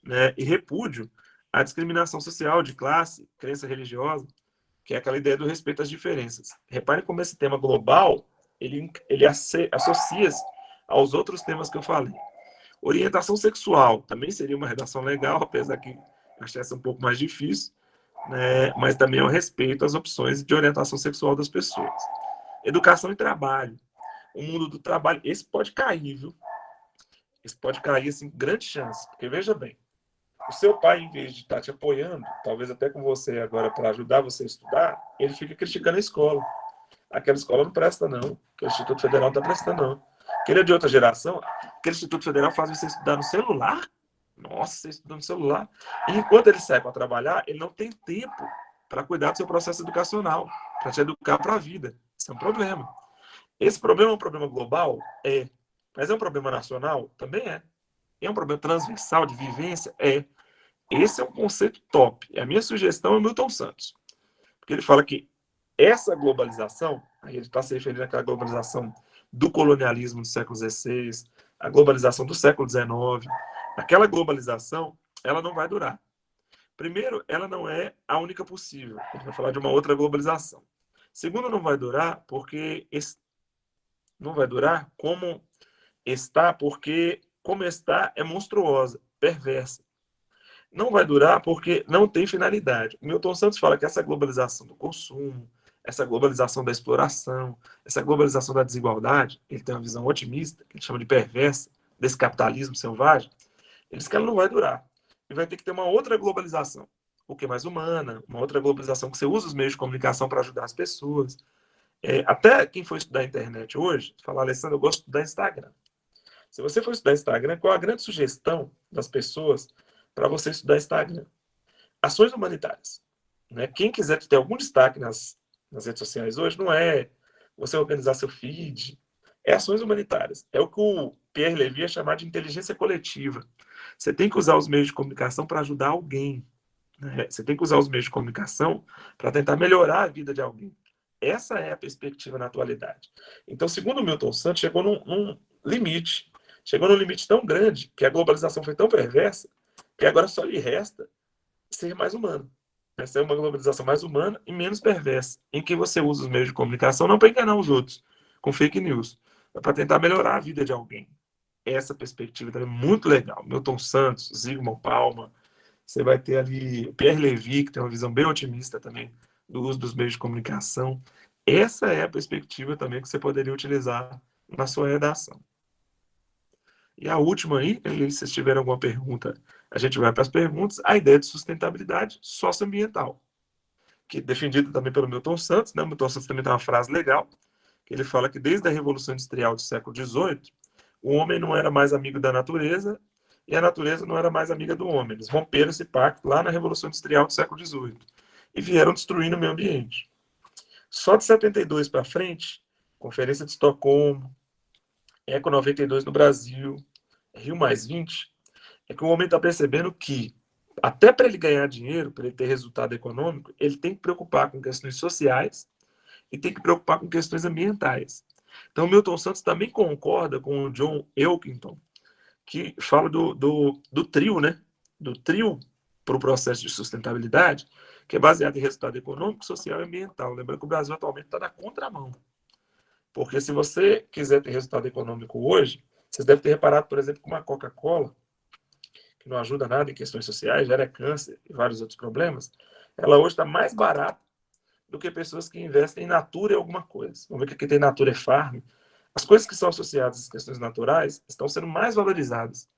né? E repúdio à discriminação social de classe, crença religiosa, que é aquela ideia do respeito às diferenças. Reparem como esse tema global, ele associa-se aos outros temas que eu falei. Orientação sexual, também seria uma redação legal, apesar que achei essa um pouco mais difícil, né? Mas também é o respeito às opções de orientação sexual das pessoas. Educação e trabalho. O mundo do trabalho, esse pode cair, viu? Esse pode cair, assim, grande chance. Porque, veja bem, o seu pai, em vez de estar te apoiando, talvez até com você agora para ajudar você a estudar, ele fica criticando a escola. Aquela escola não presta, não. Que o Instituto Federal não está prestando, não. Que ele é de outra geração, aquele Instituto Federal faz você estudar no celular. Nossa, você estuda no celular. E enquanto ele sai para trabalhar, ele não tem tempo para cuidar do seu processo educacional, para te educar para a vida. Isso é um problema. Esse problema é um problema global? É. Mas é um problema nacional? Também é. É um problema transversal de vivência? É. Esse é um conceito top. E a minha sugestão é o Milton Santos. Porque ele fala que essa globalização, aí ele está se referindo àquela globalização do colonialismo do século XVI, a globalização do século XIX, aquela globalização, ela não vai durar. Primeiro, ela não é a única possível. A gente vai falar de uma outra globalização. Segundo, não vai durar porque não vai durar como está, porque como está é monstruosa, perversa. Não vai durar porque não tem finalidade. O Milton Santos fala que essa globalização do consumo, essa globalização da exploração, essa globalização da desigualdade, ele tem uma visão otimista, que ele chama de perversa, desse capitalismo selvagem, ele diz que ela não vai durar. E vai ter que ter uma outra globalização, o que é mais humana, uma outra globalização que você usa os meios de comunicação para ajudar as pessoas. Até quem for estudar a internet hoje, fala, Alessandro, eu gosto de estudar Instagram. Se você for estudar Instagram, qual a grande sugestão das pessoas para você estudar Instagram? Ações humanitárias. Né? Quem quiser ter algum destaque nas redes sociais hoje, não é você organizar seu feed, é ações humanitárias. É o que o Pierre Levy ia chamar de inteligência coletiva. Você tem que usar os meios de comunicação para ajudar alguém. Né? Você tem que usar os meios de comunicação para tentar melhorar a vida de alguém. Essa é a perspectiva na atualidade. Então, segundo o Milton Santos, chegou num limite. Chegou num limite tão grande que a globalização foi tão perversa que agora só lhe resta ser mais humano. Essa é uma globalização mais humana e menos perversa, em que você usa os meios de comunicação não para enganar os outros com fake news, mas para tentar melhorar a vida de alguém. Essa perspectiva também é muito legal. Milton Santos, Zygmunt Bauman, você vai ter ali Pierre Levy, que tem uma visão bem otimista também do uso dos meios de comunicação. Essa é a perspectiva também que você poderia utilizar na sua redação. E a última aí, se vocês tiverem alguma pergunta, a gente vai para as perguntas, a ideia de sustentabilidade socioambiental, que é defendida também pelo Milton Santos, né? O Milton Santos também tem uma frase legal, que ele fala que desde a Revolução Industrial do século XVIII, o homem não era mais amigo da natureza e a natureza não era mais amiga do homem. Eles romperam esse pacto lá na Revolução Industrial do século XVIII e vieram destruindo o meio ambiente. Só de 72 para frente, Conferência de Estocolmo, Eco 92 no Brasil, Rio+20, é que o homem está percebendo que, até para ele ganhar dinheiro, para ele ter resultado econômico, ele tem que preocupar com questões sociais e tem que preocupar com questões ambientais. Então, o Milton Santos também concorda com o John Elkington, que fala do trio, né? Do trio para o processo de sustentabilidade, que é baseado em resultado econômico, social e ambiental. Lembrando que o Brasil atualmente está na contramão. Porque se você quiser ter resultado econômico hoje, vocês devem ter reparado, por exemplo, que uma Coca-Cola, que não ajuda nada em questões sociais, gera câncer e vários outros problemas, ela hoje está mais barata do que pessoas que investem em Natura e alguma coisa. Vamos ver que aqui tem Natura e Farm. As coisas que são associadas às questões naturais estão sendo mais valorizadas.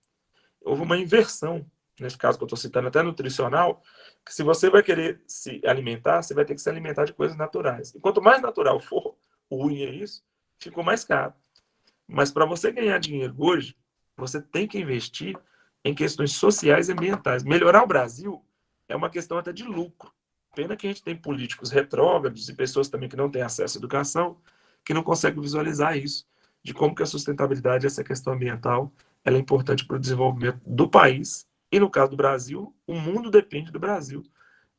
Houve uma inversão, nesse caso que eu estou citando, até nutricional, que se você vai querer se alimentar, você vai ter que se alimentar de coisas naturais. E quanto mais natural for, o ruim é isso, ficou mais caro. Mas para você ganhar dinheiro hoje, você tem que investir em questões sociais e ambientais. Melhorar o Brasil é uma questão até de lucro. Pena que a gente tem políticos retrógrados e pessoas também que não têm acesso à educação, que não conseguem visualizar isso, de como que a sustentabilidade, essa questão ambiental, ela é importante para o desenvolvimento do país. E no caso do Brasil, o mundo depende do Brasil,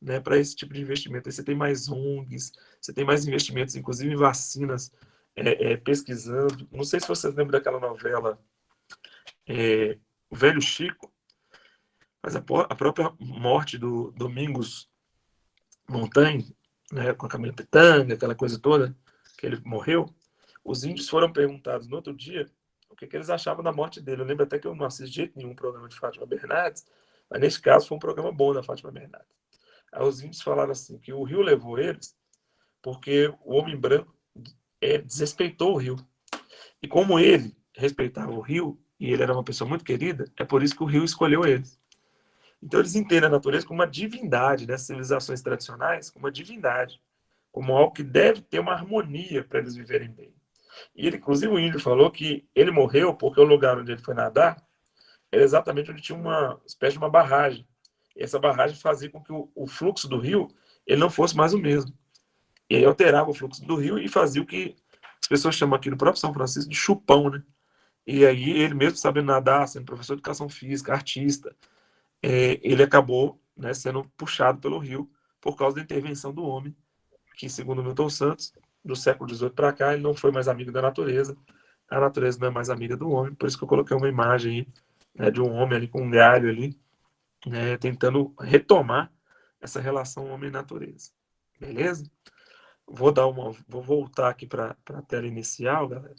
né, para esse tipo de investimento. Aí você tem mais ONGs, você tem mais investimentos, inclusive em vacinas, pesquisando. Não sei se vocês lembram daquela novela O Velho Chico, mas a própria morte do Domingos Montanha, né, com a Camila Pitanga, aquela coisa toda, que ele morreu, os índios foram perguntados no outro dia o que eles achavam da morte dele. Eu lembro até que eu não assisti de jeito nenhum programa de Fátima Bernardes, mas nesse caso foi um programa bom da Fátima Bernardes. Aí os índios falaram assim, que o rio levou eles porque o homem branco desrespeitou o rio. E como ele respeitava o rio, e ele era uma pessoa muito querida, é por isso que o rio escolheu eles. Então eles entendem a natureza como uma divindade, né? Civilizações tradicionais como uma divindade, como algo que deve ter uma harmonia para eles viverem bem. E ele, inclusive o índio falou que ele morreu porque o lugar onde ele foi nadar era exatamente onde tinha uma espécie de uma barragem. E essa barragem fazia com que o fluxo do rio ele não fosse mais o mesmo. E aí alterava o fluxo do rio e fazia o que as pessoas chamam aqui no próprio São Francisco de chupão, né? E aí ele mesmo sabendo nadar, sendo professor de educação física, artista, ele acabou, né, sendo puxado pelo rio por causa da intervenção do homem, que segundo Milton Santos, do século XVIII para cá, ele não foi mais amigo da natureza, a natureza não é mais amiga do homem, por isso que eu coloquei uma imagem aí, né, de um homem ali com um galho ali, né, tentando retomar essa relação homem-natureza. Beleza? Vou voltar aqui para a tela inicial, galera.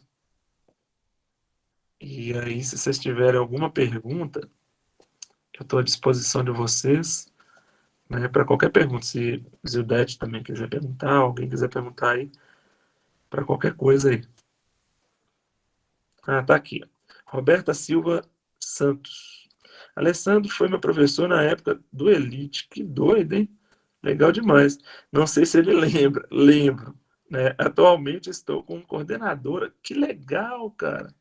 E aí, se vocês tiverem alguma pergunta, eu estou à disposição de vocês, né, para qualquer pergunta. Se Zildete também quiser perguntar, alguém quiser perguntar aí, para qualquer coisa aí. Ah, tá aqui. Roberta Silva Santos. Alessandro foi meu professor na época do Elite. Que doido, hein? Legal demais. Não sei se ele lembra. Lembro. Né? Atualmente estou com coordenadora. Que legal, cara.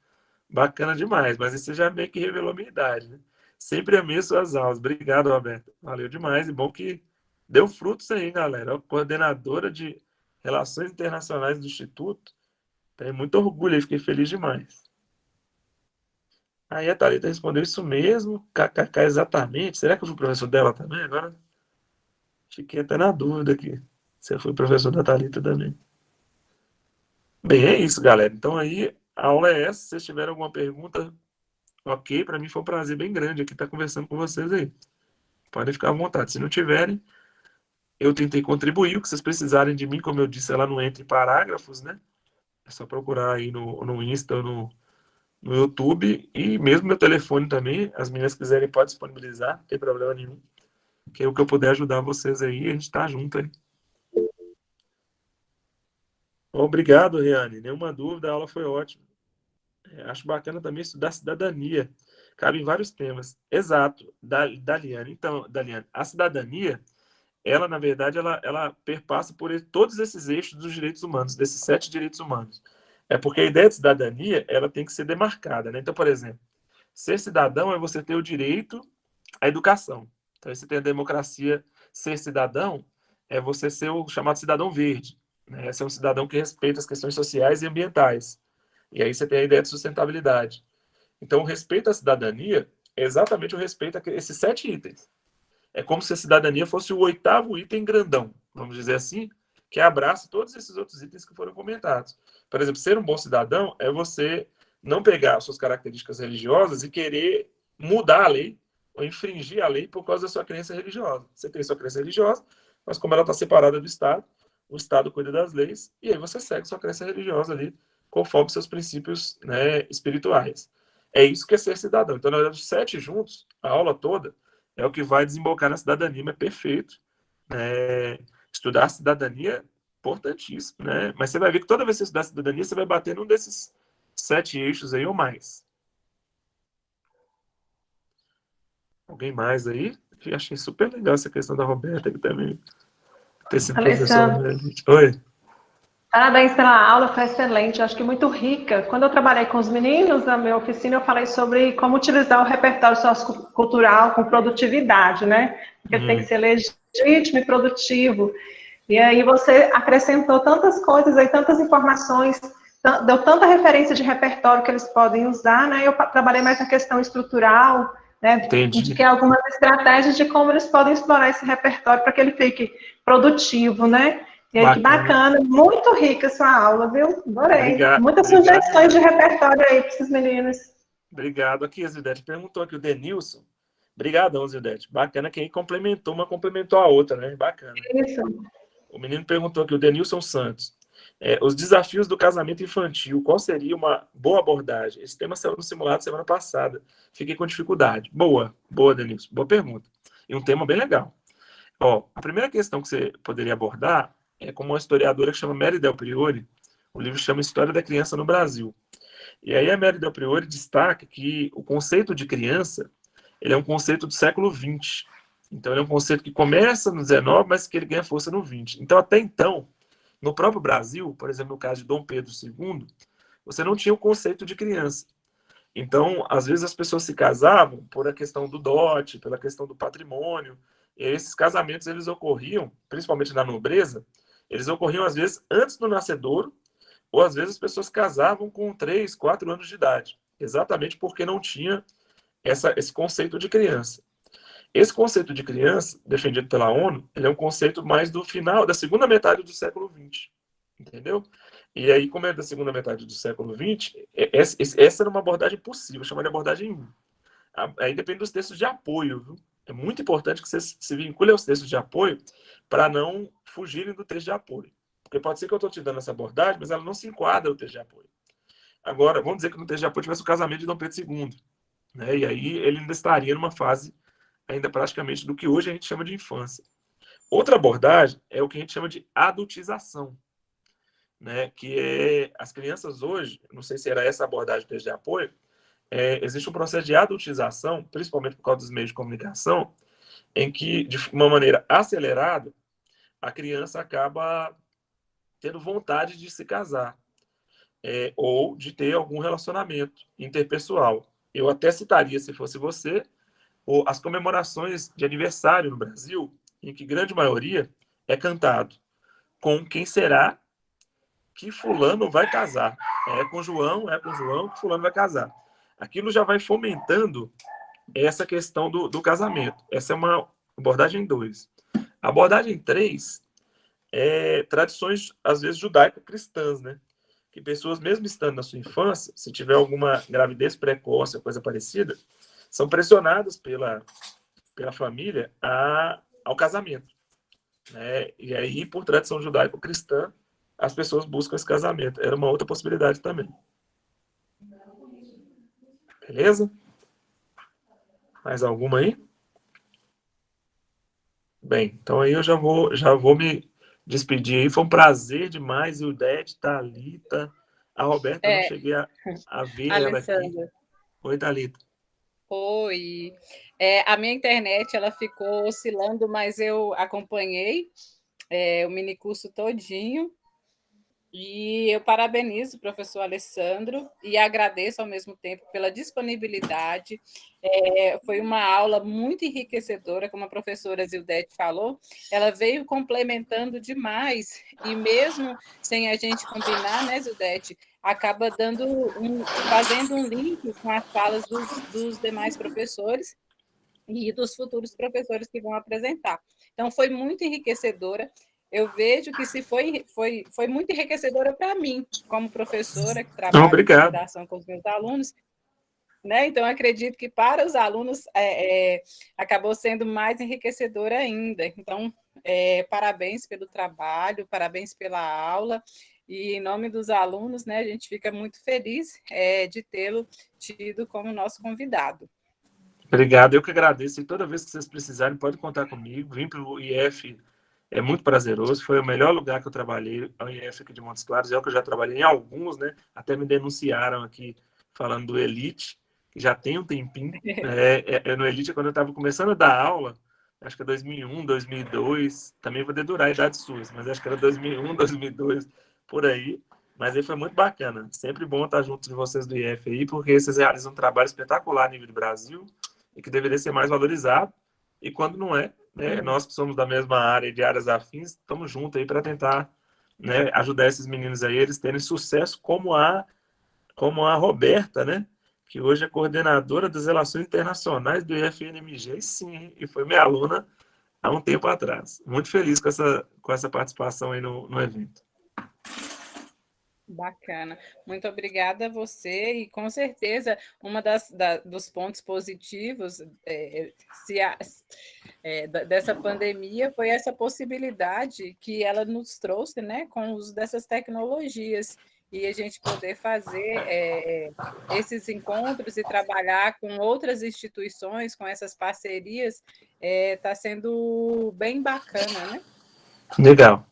Bacana demais. Mas isso já meio que revelou a minha idade, né? Sempre amei suas aulas. Obrigado, Roberto. Valeu demais. E bom que deu frutos aí, galera. Coordenadora de Relações Internacionais do Instituto. Tenho muito orgulho aí. Fiquei feliz demais. Aí a Thalita respondeu isso mesmo. KKK, exatamente. Será que eu fui professor dela também? Agora fiquei até na dúvida aqui. Se eu fui professor da Thalita também. Bem, é isso, galera. Então aí, a aula é essa. Se vocês tiverem alguma pergunta, ok. Para mim foi um prazer bem grande aqui estar conversando com vocês aí. Podem ficar à vontade. Se não tiverem, eu tentei contribuir. O que vocês precisarem de mim, como eu disse, ela não entra em parágrafos, né? É só procurar aí no Insta ou no YouTube. E mesmo meu telefone também. As meninas quiserem, pode disponibilizar. Não tem problema nenhum. Que é o que eu puder ajudar vocês aí, a gente tá junto aí. Obrigado, Riane. Nenhuma dúvida, a aula foi ótima. Acho bacana também estudar cidadania. Cabe em vários temas. Exato, Daliane. Então, Daliane, a cidadania, ela, na verdade, ela perpassa por todos esses eixos dos direitos humanos, desses 7 direitos humanos. É porque a ideia de cidadania, ela tem que ser demarcada, né? Então, por exemplo, Ser cidadão é você ter o direito à educação. Então, aí você tem a democracia. Ser cidadão é você ser o chamado cidadão verde, né? Ser um cidadão que respeita as questões sociais e ambientais. E aí você tem a ideia de sustentabilidade. Então, o respeito à cidadania é exatamente o respeito a esses 7 itens. É como se a cidadania fosse o 8º item grandão, vamos dizer assim, que abraça todos esses outros itens que foram comentados. Por exemplo, ser um bom cidadão é você não pegar suas características religiosas e querer mudar a lei ou infringir a lei por causa da sua crença religiosa. Você tem sua crença religiosa, mas como ela está separada do Estado, o Estado cuida das leis e aí você segue sua crença religiosa ali conforme seus princípios, né, espirituais. É isso que é ser cidadão. Então, na verdade, os 7 juntos, a aula toda, é o que vai desembocar na cidadania, mas é perfeito. Estudar cidadania é importantíssimo, né? Mas você vai ver que toda vez que você estudar cidadania, você vai bater num desses 7 eixos aí ou mais. Alguém mais aí? Eu achei super legal essa questão da Roberta aqui também. Ter sido professor, Alessandra, né? Oi. parabéns pela aula, foi excelente, acho que muito rica. Quando eu trabalhei com os meninos na minha oficina, eu falei sobre como utilizar o repertório sociocultural com produtividade, né? Porque ele tem que ser legítimo e produtivo. E aí você acrescentou tantas coisas aí, tantas informações, deu tanta referência de repertório que eles podem usar, né? Eu trabalhei mais na questão estrutural, né? Entendi. Indiquei algumas estratégias de como eles podem explorar esse repertório para que ele fique produtivo, né? E aí, que bacana, muito rica a sua aula, viu? Adorei. Muitas sugestões de repertório aí para esses meninos. Obrigado. Aqui, a Zildete perguntou aqui, o Denilson. Obrigadão, Zildete. Bacana que aí complementou, uma complementou a outra, né? Bacana. Isso. O menino perguntou aqui, o Denilson Santos. Os desafios do casamento infantil, qual seria uma boa abordagem? Esse tema saiu no simulado semana passada. Fiquei com dificuldade. Boa, Denilson. Boa pergunta. E um tema bem legal. A primeira questão que você poderia abordar é com uma historiadora que chama Mary Del Priore. O livro chama História da Criança no Brasil. E aí a Mary Del Priore destaca que o conceito de criança ele é um conceito do século XX. Então, ele é um conceito que começa no XIX, mas que ele ganha força no XX. Então, até então, no próprio Brasil, por exemplo, no caso de Dom Pedro II, você não tinha o conceito de criança. Então, às vezes, as pessoas se casavam por a questão do dote, pela questão do patrimônio. E esses casamentos, eles ocorriam, principalmente na nobreza, eles ocorriam, às vezes, antes do nascedouro, ou, às vezes, as pessoas casavam com 3, 4 anos de idade, exatamente porque não tinha esse conceito de criança. Esse conceito de criança, defendido pela ONU, ele é um conceito mais do final, da segunda metade do século XX, entendeu? E aí, como é da segunda metade do século XX, essa era uma abordagem possível, chamada de abordagem 1. Aí depende dos textos de apoio, viu? É muito importante que você se vincule aos textos de apoio para não fugirem do texto de apoio. Porque pode ser que eu estou te dando essa abordagem, mas ela não se enquadra no texto de apoio. Agora, vamos dizer que no texto de apoio tivesse o casamento de Dom Pedro II, né? E aí ele ainda estaria numa fase ainda praticamente do que hoje a gente chama de infância. Outra abordagem é o que a gente chama de adultização, né? Que é as crianças hoje, não sei se era essa abordagem de apoio, existe um processo de adultização, principalmente por causa dos meios de comunicação, em que, de uma maneira acelerada, a criança acaba tendo vontade de se casar ou de ter algum relacionamento interpessoal. Eu até citaria, se fosse você, as comemorações de aniversário no Brasil, em que grande maioria é cantado com quem será que fulano vai casar. É com João que fulano vai casar. Aquilo já vai fomentando essa questão do casamento. Essa é uma abordagem 2. A abordagem 3 é tradições, às vezes, judaico-cristãs, né? Que pessoas, mesmo estando na sua infância, se tiver alguma gravidez precoce ou coisa parecida, são pressionadas pela família ao casamento, né? E aí, por tradição judaico-cristã, as pessoas buscam esse casamento. Era uma outra possibilidade também. Beleza? Mais alguma aí? Bem, então aí eu já vou me despedir aí. Foi um prazer demais, Ildete, Thalita, a Roberta, não cheguei a ver ela aqui. Oi, Thalita. Oi. A minha internet ela ficou oscilando, mas eu acompanhei o minicurso todinho. E eu parabenizo o professor Alessandro e agradeço ao mesmo tempo pela disponibilidade. Foi uma aula muito enriquecedora, como a professora Zildete falou, ela veio complementando demais, e mesmo sem a gente combinar, né, Zildete, acaba fazendo um link com as falas dos demais professores e dos futuros professores que vão apresentar. Então, foi muito enriquecedora. Eu vejo que foi muito enriquecedora para mim, como professora que trabalho com Obrigado. redação com os meus alunos, né? Então, acredito que para os alunos acabou sendo mais enriquecedora ainda. Então, parabéns pelo trabalho, parabéns pela aula, e em nome dos alunos, né, a gente fica muito feliz de tê-lo tido como nosso convidado. Obrigado, eu que agradeço. E toda vez que vocês precisarem, pode contar comigo. Vim para o IF é muito prazeroso, foi o melhor lugar que eu trabalhei, o IF aqui de Montes Claros, é o que eu já trabalhei em alguns, né? Até me denunciaram aqui, falando do Elite, que já tem um tempinho. No Elite, quando eu estava começando a dar aula, acho que é 2001, 2002, também vou dedurar a idade suas, mas acho que era 2001, 2002, por aí. Mas aí foi muito bacana. Sempre bom estar junto de vocês do IF aí, porque vocês realizam um trabalho espetacular a nível do Brasil e que deveria ser mais valorizado. E quando não é, né, nós que somos da mesma área, de áreas afins, estamos juntos aí para tentar, né, ajudar esses meninos aí, eles terem sucesso como a Roberta, né, que hoje é coordenadora das relações internacionais do IFNMG, sim, e foi minha aluna há um tempo atrás. Muito feliz com essa participação aí no evento. Bacana. Muito obrigada a você, e com certeza dos pontos positivos dessa pandemia foi essa possibilidade que ela nos trouxe, né, com o uso dessas tecnologias, e a gente poder fazer esses encontros e trabalhar com outras instituições, com essas parcerias, está sendo bem bacana, né? Legal.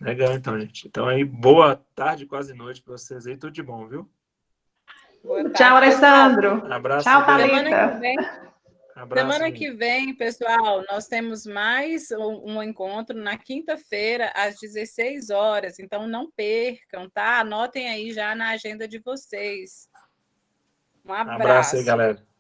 Legal, então, gente. Então, aí, boa tarde, quase noite para vocês aí. Tudo de bom, viu? Boa tarde, Tchau, pessoal. Alessandro. Abraço. Tchau, Semana Semana que vem, pessoal, nós temos mais um encontro na quinta-feira, às 16 horas. Então, não percam, tá? Anotem aí já na agenda de vocês. Um abraço aí, abraço. galera.